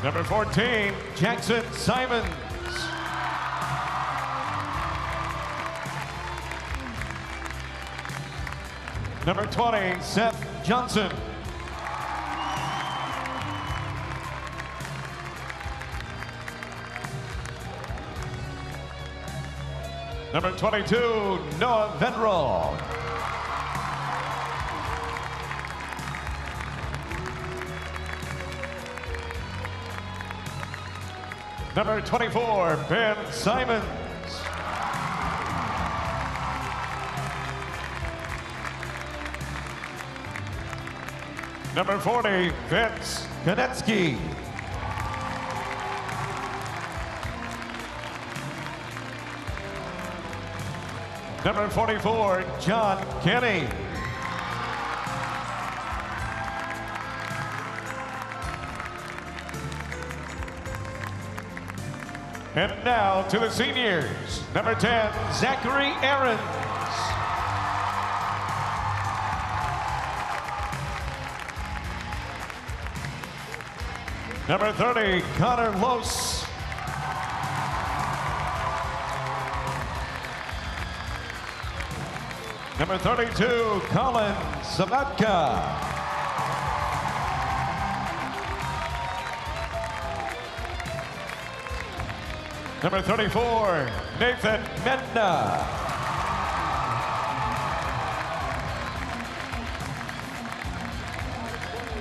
Number 14, Jackson Simons. Number 20, Seth Johnson. Number 22, Noah Vendrell. Number 24, Ben Simons. Number 40, Vince Konetsky. Number 44, John Kenny. And now to the seniors. Number 10, Zachary Aarons. Number 30, Connor Los. Number 32, Colin Sabatka. Number 34, Nathan Medna.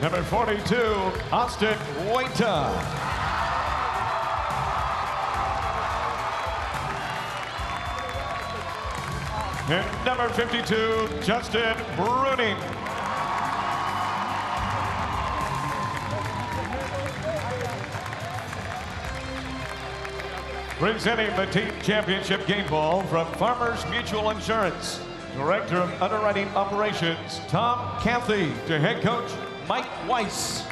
Number 42, Austin Waita. And number 52, Justin Bruning. Presenting the team championship game ball from Farmers Mutual Insurance, Director of Underwriting Operations, Tom Cathy, to head coach, Mike Weiss.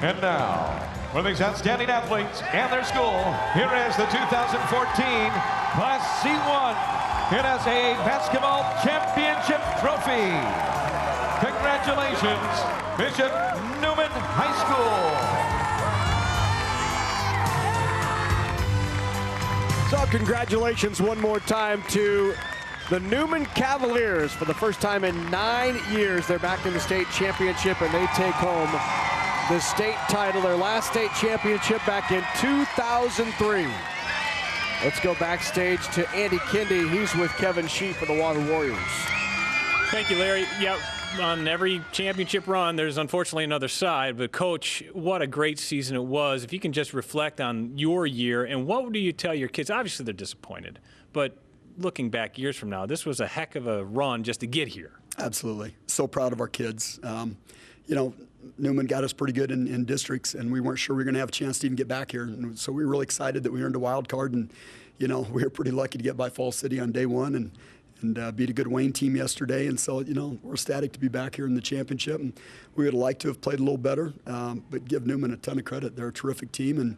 And now, for these outstanding athletes and their school, here is the 2014 Class C1 NSAA Basketball Championship Trophy. Congratulations, Bishop Neumann High School. So congratulations one more time to the Neumann Cavaliers. For the first time in 9 years, they're back in the state championship, and they take home the state title, their last state championship back in 2003. Let's go backstage to Andy Kindy. He's with Kevin Shee for the Wahoo Warriors. Thank you, Larry. Yeah, on every championship run, there's unfortunately another side. But, Coach, what a great season it was. If you can just reflect on your year, and what do you tell your kids? Obviously, they're disappointed. But looking back years from now, this was a heck of a run just to get here. Absolutely. So proud of our kids. You know, Neumann got us pretty good in districts, and we weren't sure we were going to have a chance to even get back here. And so we were really excited that we earned a wild card, and, you know, we were pretty lucky to get by Fall City on day one and beat a good Wayne team yesterday. And so, you know, we're ecstatic to be back here in the championship. And we would like to have played a little better, but give Neumann a ton of credit. They're a terrific team, and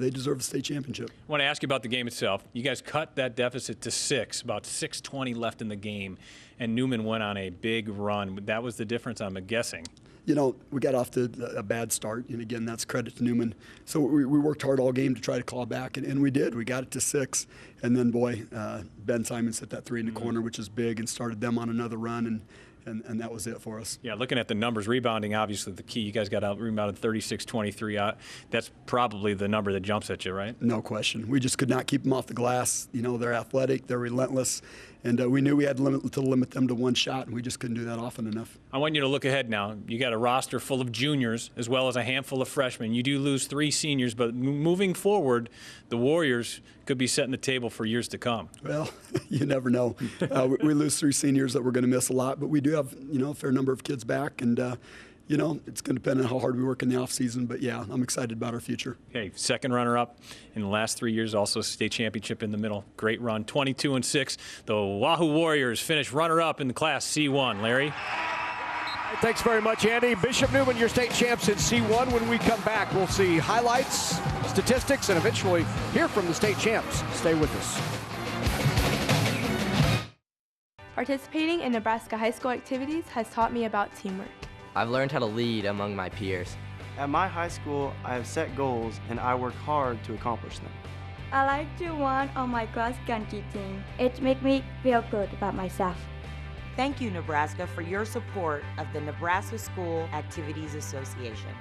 they deserve a state championship. I want to ask you about the game itself. You guys cut that deficit to 6, about 6:20 left in the game, and Neumann went on a big run. That was the difference, I'm guessing. You know, we got off to a bad start, and again, that's credit to Neumann. So we worked hard all game to try to claw back, and we did. We got it to 6, and then, boy, Ben Simons hit that 3 in the corner, which is big, and started them on another run, and that was it for us. Yeah, looking at the numbers, rebounding obviously the key. You guys got out rebounded 36-23. That's probably the number that jumps at you, right? No question. We just could not keep them off the glass. You know, they're athletic, they're relentless, and we knew we had to limit them to one shot, and we just couldn't do that often enough. I want you to look ahead now. You got a roster full of juniors as well as a handful of freshmen. You do lose 3 seniors, but moving forward, the Warriors could be setting the table for years to come. Well, you never know. We lose 3 seniors that we're going to miss a lot, but we do have, you know, a fair number of kids back, and you know, it's going to depend on how hard we work in the offseason, but yeah, I'm excited about our future. Okay, second runner-up in the last 3 years, also state championship in the middle. Great run, 22-6. The Wahoo Warriors finished runner-up in the Class C1. Larry? Thanks very much, Andy. Bishop Neumann, your state champs in C1. When we come back, we'll see highlights, statistics, and eventually hear from the state champs. Stay with us. Participating in Nebraska high school activities has taught me about teamwork. I've learned how to lead among my peers. At my high school, I have set goals and I work hard to accomplish them. I like to run on my cross country team. It makes me feel good about myself. Thank you, Nebraska, for your support of the Nebraska School Activities Association.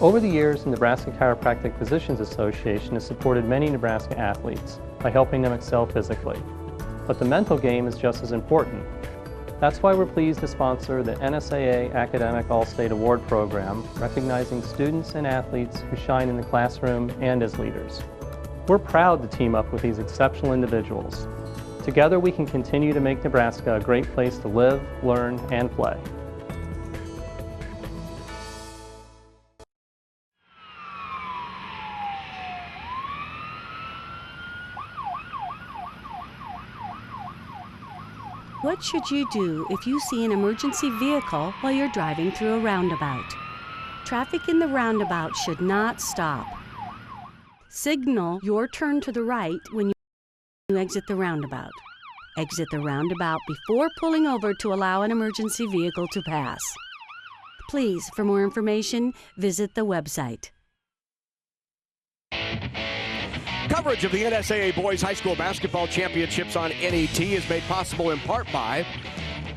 Over the years, the Nebraska Chiropractic Physicians Association has supported many Nebraska athletes by helping them excel physically. But the mental game is just as important. That's why we're pleased to sponsor the NSAA Academic All-State Award Program, recognizing students and athletes who shine in the classroom and as leaders. We're proud to team up with these exceptional individuals. Together we can continue to make Nebraska a great place to live, learn, and play. What should you do if you see an emergency vehicle while you're driving through a roundabout? Traffic in the roundabout should not stop. Signal your turn to the right when you exit the roundabout. Exit the roundabout before pulling over to allow an emergency vehicle to pass. Please, for more information, visit the website. Coverage of the NSAA Boys High School Basketball Championships on NET is made possible in part by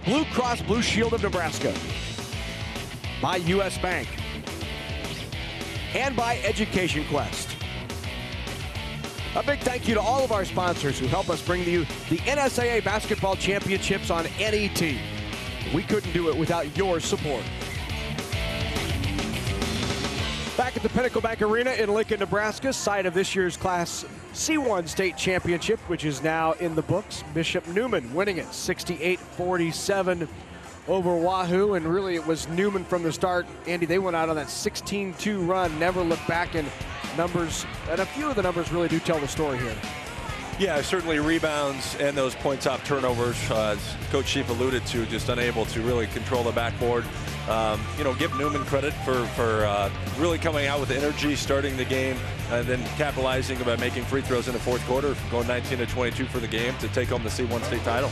Blue Cross Blue Shield of Nebraska, by U.S. Bank, and by Education Quest. A big thank you to all of our sponsors who help us bring you the NSAA Basketball Championships on NET. We couldn't do it without your support. Back at the Pinnacle Bank Arena in Lincoln, Nebraska, site of this year's Class C1 State Championship, which is now in the books. Bishop Neumann winning it 68-47 over Wahoo, and really it was Neumann from the start. Andy, they went out on that 16-2 run, never looked back, and numbers, and a few of the numbers really do tell the story here. Yeah, certainly rebounds and those points off turnovers, as Coach Sheep alluded to, just unable to really control the backboard. Give Neumann credit for really coming out with energy, starting the game, and then capitalizing by making free throws in the fourth quarter, going 19-22 for the game to take home the C1 state title.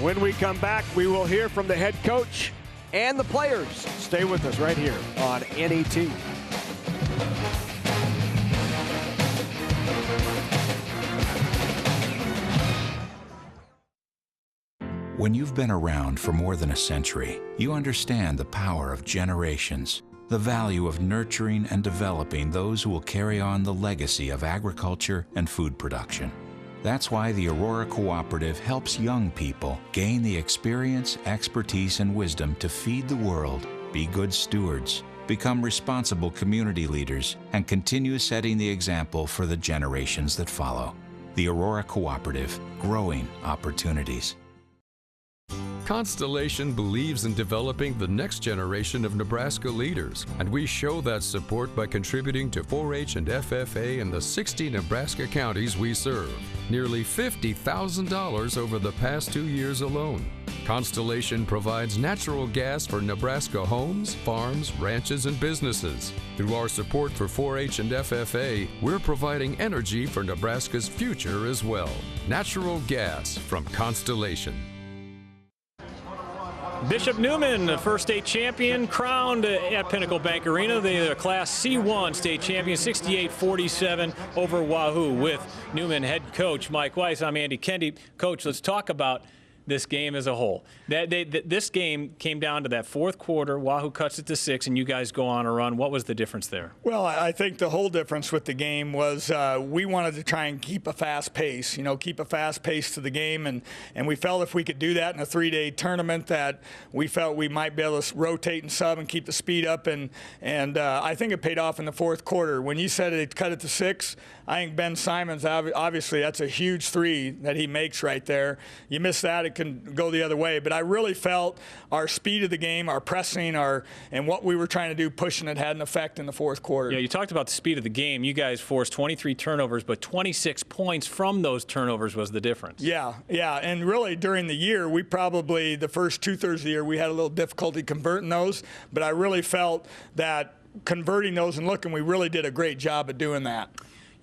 When we come back, we will hear from the head coach and the players. Stay with us right here on NET. When you've been around for more than a century, you understand the power of generations, the value of nurturing and developing those who will carry on the legacy of agriculture and food production. That's why the Aurora Cooperative helps young people gain the experience, expertise, and wisdom to feed the world, be good stewards, become responsible community leaders, and continue setting the example for the generations that follow. The Aurora Cooperative, growing opportunities. Constellation believes in developing the next generation of Nebraska leaders, and we show that support by contributing to 4-H and FFA in the 60 Nebraska counties we serve. Nearly $50,000 over the past 2 years alone. Constellation provides natural gas for Nebraska homes, farms, ranches, and businesses. Through our support for 4-H and FFA, we're providing energy for Nebraska's future as well. Natural gas from Constellation. Bishop Neumann, the first state champion, crowned at Pinnacle Bank Arena. They are Class C1 state champion, 68-47 over Wahoo, with Neumann head coach Mike Weiss. I'm Andy Kendi. Coach, let's talk about this game as a whole. This game came down to that fourth quarter. Wahoo cuts it to 6, and you guys go on a run. What was the difference there? Well, I think the whole difference with the game was we wanted to try and keep a fast pace, keep a fast pace to the game, and we felt if we could do that in a 3-day tournament that we felt we might be able to rotate and sub and keep the speed up, and I think it paid off in the fourth quarter. When you said it cut it to 6, I think Ben Simons, obviously that's a huge 3 that he makes right there. You miss that, it can go the other way. But I really felt our speed of the game, our pressing, and what we were trying to do, pushing it, had an effect in the fourth quarter. Yeah, you talked about the speed of the game. You guys forced 23 turnovers, but 26 points from those turnovers was the difference. Yeah, and really during the year, we probably, the first 2/3 of the year, we had a little difficulty converting those, but I really felt that converting those and looking, we really did a great job of doing that.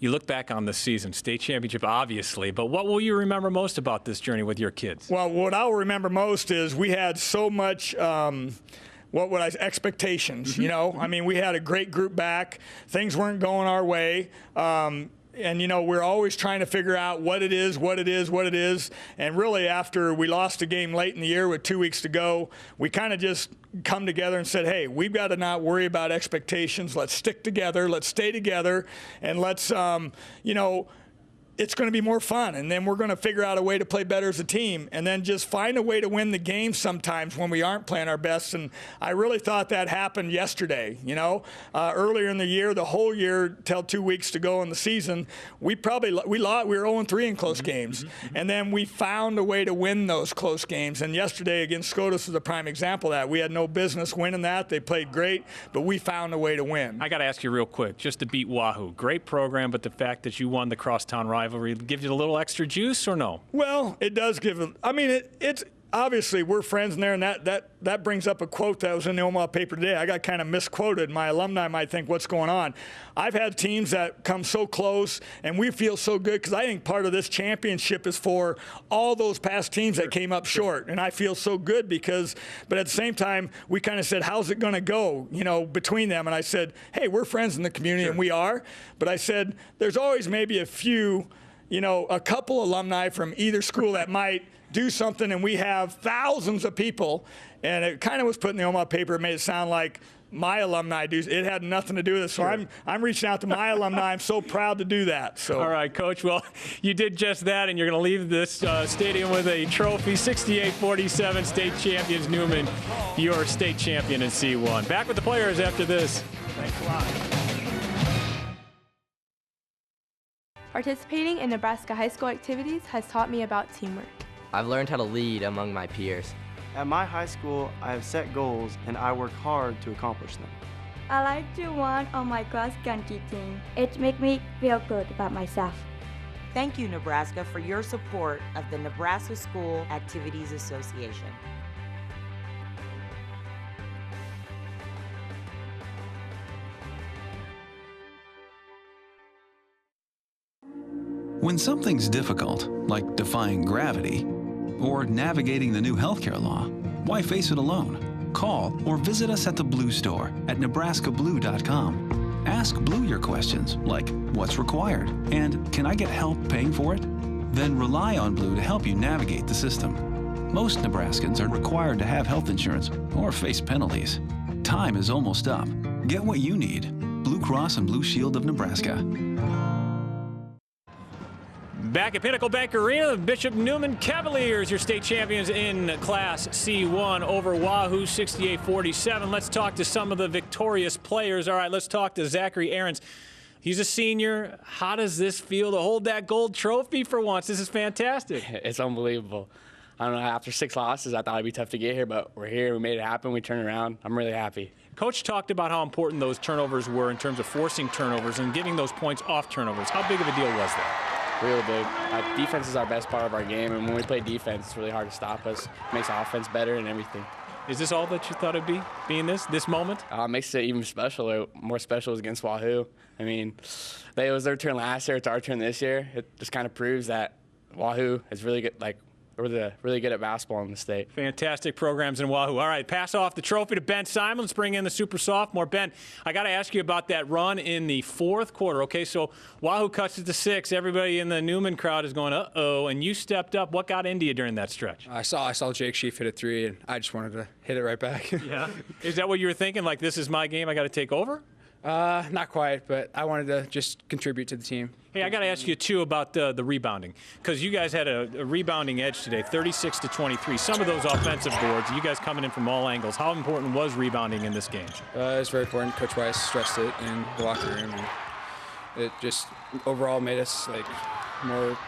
You look back on the season, state championship, obviously, but what will you remember most about this journey with your kids? Well, what I'll remember most is we had so much expectations, I mean, we had a great group back. Things weren't going our way. And, we're always trying to figure out what it is. And really, after we lost a game late in the year with 2 weeks to go, we kind of just come together and said, hey, we've got to not worry about expectations. Let's stick together. Let's stay together. And let's, it's going to be more fun, and then we're going to figure out a way to play better as a team, and then just find a way to win the game sometimes when we aren't playing our best. And I really thought that happened yesterday. You know, earlier in the year, the whole year till 2 weeks to go in the season, we were 0-3 in close games, and then we found a way to win those close games. And yesterday against Scotus is a prime example of that. We had no business winning that. They played great, but we found a way to win. I got to ask you real quick, just to beat Wahoo, great program, but the fact that you won the crosstown rivalry give you a little extra juice or no? Well, it does give it. I mean, it's obviously we're friends in there, and that brings up a quote that was in the Omaha paper today. I got kind of misquoted. My alumni might think, what's going on? I've had teams that come so close, and we feel so good because I think part of this championship is for all those past teams that came up short, and I feel so good because, but at the same time, we kind of said, how's it going to go, you know, between them? And I said, hey, we're friends in the community, and we are, but I said, there's always maybe a few, you know, a couple alumni from either school that might do something, and we have thousands of people, and it kind of was put in the Omaha paper. It made it sound like my alumni do. It had nothing to do with it. So I'm reaching out to my alumni. I'm so proud to do that. So. All right, Coach. Well, you did just that, and you're going to leave this stadium with a trophy. 68-47, state champions Neumann, your state champion in C1. Back with the players after this. Thanks a lot. Participating in Nebraska high school activities has taught me about teamwork. I've learned how to lead among my peers. At my high school, I have set goals and I work hard to accomplish them. I like to run on my cross country team. It makes me feel good about myself. Thank you, Nebraska, for your support of the Nebraska School Activities Association. When something's difficult, like defying gravity, or navigating the new healthcare law, why face it alone? Call or visit us at the Blue Store at nebraskablue.com. Ask Blue your questions like, what's required? And can I get help paying for it? Then rely on Blue to help you navigate the system. Most Nebraskans are required to have health insurance or face penalties. Time is almost up. Get what you need. Blue Cross and Blue Shield of Nebraska. Back at Pinnacle Bank Arena, the Bishop Neumann Cavaliers, your state champions in Class C1 over Wahoo, 68-47. Let's talk to some of the victorious players. All right, let's talk to Zachary Ahrens. He's a senior. How does this feel to hold that gold trophy for once? This is fantastic. It's unbelievable. I don't know, after 6 losses, I thought it'd be tough to get here, but we're here. We made it happen. We turned around. I'm really happy. Coach talked about how important those turnovers were in terms of forcing turnovers and getting those points off turnovers. How big of a deal was that? Really big. Defense is our best part of our game, and when we play defense, it's really hard to stop us. It makes our offense better and everything. Is this all that you thought it'd be, being this moment? It makes it even special. More special against Wahoo. I mean, it was their turn last year. It's our turn this year. It just kind of proves that Wahoo is really good. We're really good at basketball in the state. Fantastic programs in Wahoo. All right, pass off the trophy to Ben Simon. Let's bring in the super sophomore. Ben, I got to ask you about that run in the fourth quarter. Okay, so Wahoo cuts it to 6. Everybody in the Neumann crowd is going, uh-oh, and you stepped up. What got into you during that stretch? I saw Jake Sheaf hit a 3, and I just wanted to hit it right back. Yeah. Is that what you were thinking? Like, this is my game, I got to take over? Not quite, but I wanted to just contribute to the team. Hey, I got to ask you, too, about the rebounding, because you guys had a rebounding edge today, 36-23. Some of those offensive boards, you guys coming in from all angles. How important was rebounding in this game? It's very important. Coach Weiss stressed it in the locker room, and it just overall made us more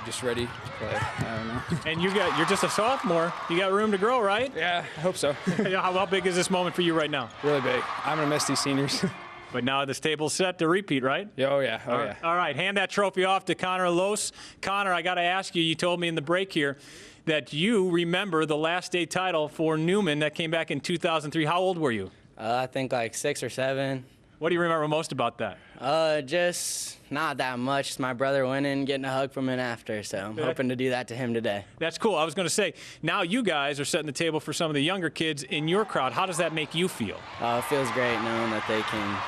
just ready to play. I don't know. And you're just a sophomore. You got room to grow, right? Yeah, I hope so. How big is this moment for you right now? Really big. I'm going to miss these seniors. But now this table's set to repeat, right? Oh, yeah. All right, hand that trophy off to Connor Los. Connor, I got to ask you, you told me in the break here that you remember the last state title for Neumann that came back in 2003. How old were you? I think like 6 or 7. What do you remember most about that? Just not that much. Just my brother winning, getting a hug from him after, so I'm hoping to do that to him today. That's cool. I was going to say, now you guys are setting the table for some of the younger kids in your crowd. How does that make you feel? It feels great knowing that they can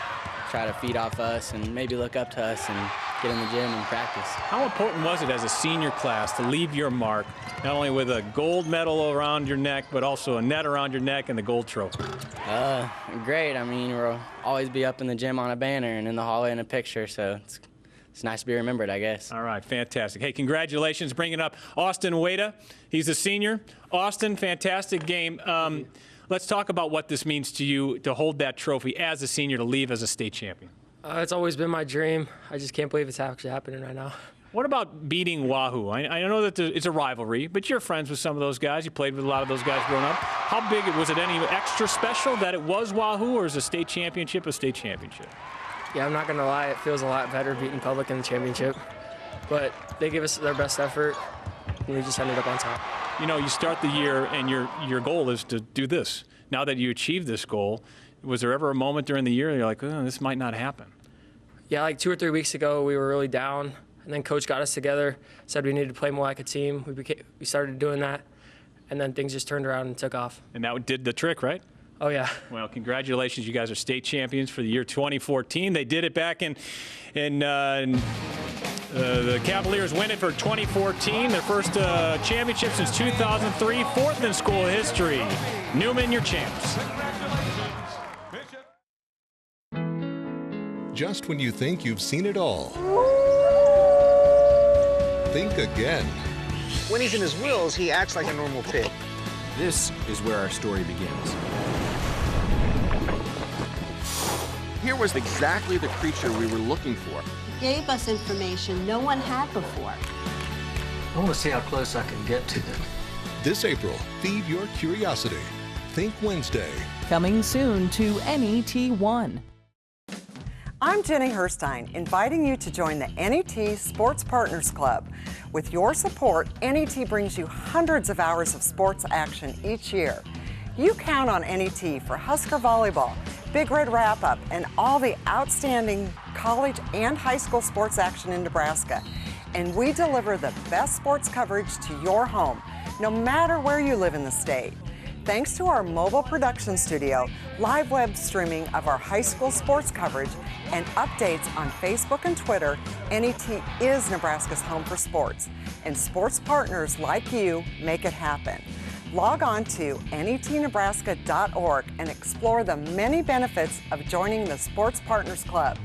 try to feed off us and maybe look up to us and get in the gym and practice. How important was it as a senior class to leave your mark, not only with a gold medal around your neck, but also a net around your neck and the gold trophy? Great. I mean, we'll always be up in the gym on a banner and in the hallway in a picture, so it's it's nice to be remembered, I guess. All right, fantastic. Hey, congratulations bringing up Austin Wada. He's a senior. Austin, fantastic game. Let's talk about what this means to you to hold that trophy as a senior, to leave as a state champion. It's always been my dream. I just can't believe it's actually happening right now. What about beating Wahoo? I know that it's a rivalry, but you're friends with some of those guys. You played with a lot of those guys growing up. How big was it? Any extra special that it was Wahoo, or is a state championship a state championship? Yeah, I'm not going to lie. It feels a lot better beating Public in the championship. But they gave us their best effort, and we just ended up on top. You know, you start the year, and your goal is to do this. Now that you achieved this goal, was there ever a moment during the year you're like, oh, this might not happen? Yeah, like 2 or 3 weeks ago, we were really down. And then Coach got us together, said we needed to play more like a team. We started doing that, and then things just turned around and took off. And that did the trick, right? Oh, yeah. Well, congratulations. You guys are state champions for the year 2014. They did it back in the Cavaliers win it for 2014, their first championship since 2003, fourth in school history. Neumann, your champs. Just when you think you've seen it all, think again. When he's in his wheels, he acts like a normal pig. This is where our story begins. Here was exactly the creature we were looking for. He gave us information no one had before. I want to see how close I can get to them. This April, feed your curiosity. Think Wednesday. Coming soon to NET1. I'm Jenny Herstein, inviting you to join the NET Sports Partners Club. With your support, NET brings you hundreds of hours of sports action each year. You count on NET for Husker Volleyball, Big Red Wrap-Up, and all the outstanding college and high school sports action in Nebraska. And we deliver the best sports coverage to your home, no matter where you live in the state. Thanks to our mobile production studio, live web streaming of our high school sports coverage, and updates on Facebook and Twitter, NET is Nebraska's home for sports. And sports partners like you make it happen. Log on to netnebraska.org and explore the many benefits of joining the Sports Partners Club.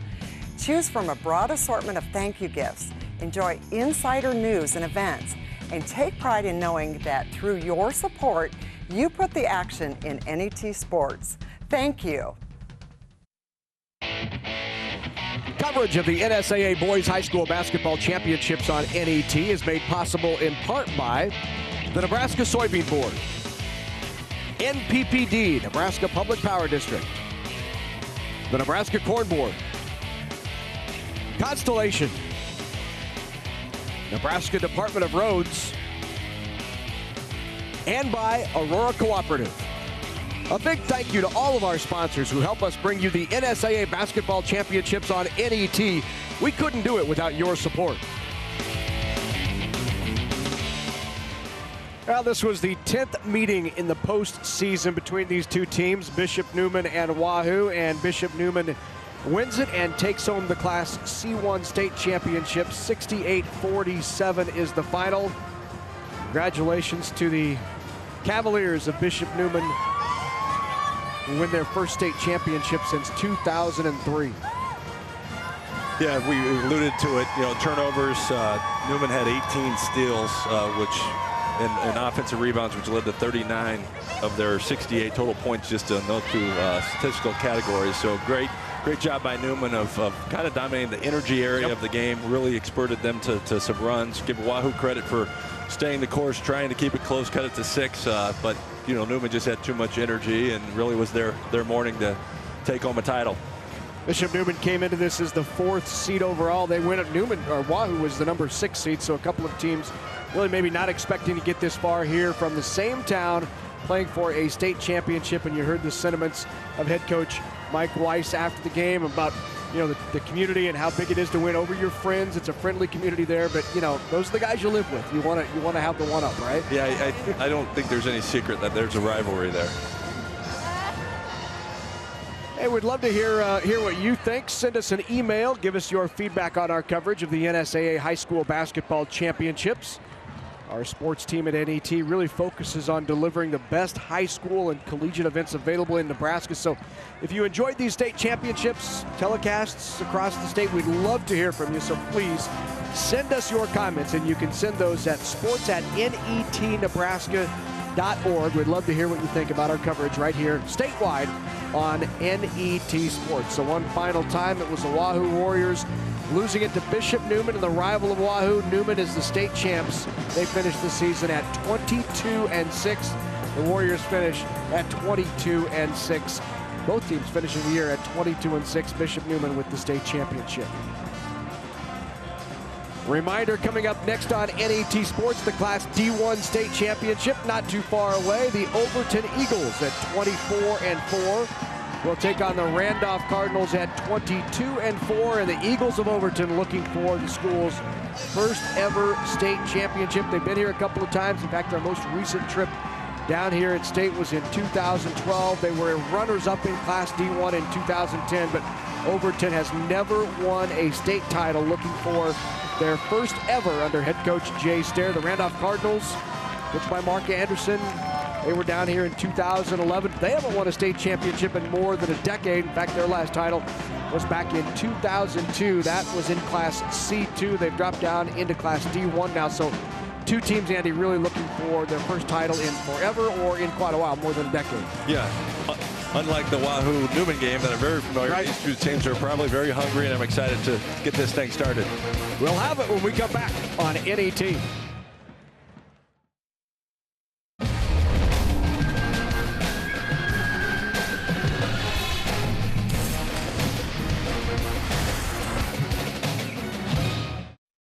Choose from a broad assortment of thank you gifts, enjoy insider news and events, and take pride in knowing that through your support, you put the action in NET sports. Thank you. Coverage of the NSAA Boys High School Basketball Championships on NET is made possible in part by the Nebraska Soybean Board, NPPD, Nebraska Public Power District, the Nebraska Corn Board, Constellation, Nebraska Department of Roads, and by Aurora Cooperative. A big thank you to all of our sponsors who help us bring you the NSAA Basketball Championships on NET. We couldn't do it without your support. Well, this was the 10th meeting in the postseason between these two teams, Bishop Neumann and Wahoo, and Bishop Neumann wins it and takes home the Class C1 state championship. 68-47 is the final. Congratulations to the Cavaliers of Bishop Neumann, who win their first state championship since 2003. Yeah, we alluded to it. You know, turnovers. Neumann had 18 steals, and offensive rebounds, which led to 39 of their 68 total points just in those two statistical categories. So great job by Neumann of kind of dominating the energy area of the game. Really experted them to some runs. Give Wahoo credit for staying the course, trying to keep it close, cut it to 6. But you know, Neumann just had too much energy and really was their morning to take home a title. Bishop Neumann came into this as the 4th seed overall. They win at Wahoo was the number 6 seed, so a couple of teams really maybe not expecting to get this far here from the same town, playing for a state championship. And you heard the sentiments of head coach Mike Weiss after the game about, you know, the community and how big it is to win over your friends. It's a friendly community there, but you know, those are the guys you live with. You want to have the one up, right? Yeah, I don't think there's any secret that there's a rivalry there. Hey, we'd love to hear what you think. Send us an email. Give us your feedback on our coverage of the NSAA High School Basketball Championships. Our sports team at NET really focuses on delivering the best high school and collegiate events available in Nebraska. So if you enjoyed these state championships, telecasts across the state, we'd love to hear from you. So please send us your comments, and you can send those at sports@netnebraska.org. We'd love to hear what you think about our coverage right here statewide on NET Sports. So one final time, it was the Wahoo Warriors losing it to Bishop Neumann, and the rival of Wahoo, Neumann, is the state champs. They finished the season at 22-6. The Warriors finish at 22-6. Both teams finishing the year at 22-6. Bishop Neumann with the state championship. Reminder coming up next on NET Sports, the Class D1 state championship not too far away. The Overton Eagles at 24-4. will take on the Randolph Cardinals at 22-4, and the Eagles of Overton looking for the school's first ever state championship. They've been here a couple of times. In fact, our most recent trip down here at state was in 2012. They were runners-up in Class D1 in 2010, but Overton has never won a state title, looking for their first ever under head coach Jay Stair. The Randolph Cardinals, coached by Mark Anderson, they were down here in 2011. They haven't won a state championship in more than a decade. In fact, their last title was back in 2002. That was in Class C2. They've dropped down into Class D1 now. So two teams, Andy, really looking for their first title in forever or in quite a while, more than a decade. Yeah. Unlike the Wahoo Neumann game that I'm very familiar with, these two teams are probably very hungry, and I'm excited to get this thing started. We'll have it when we come back on NET.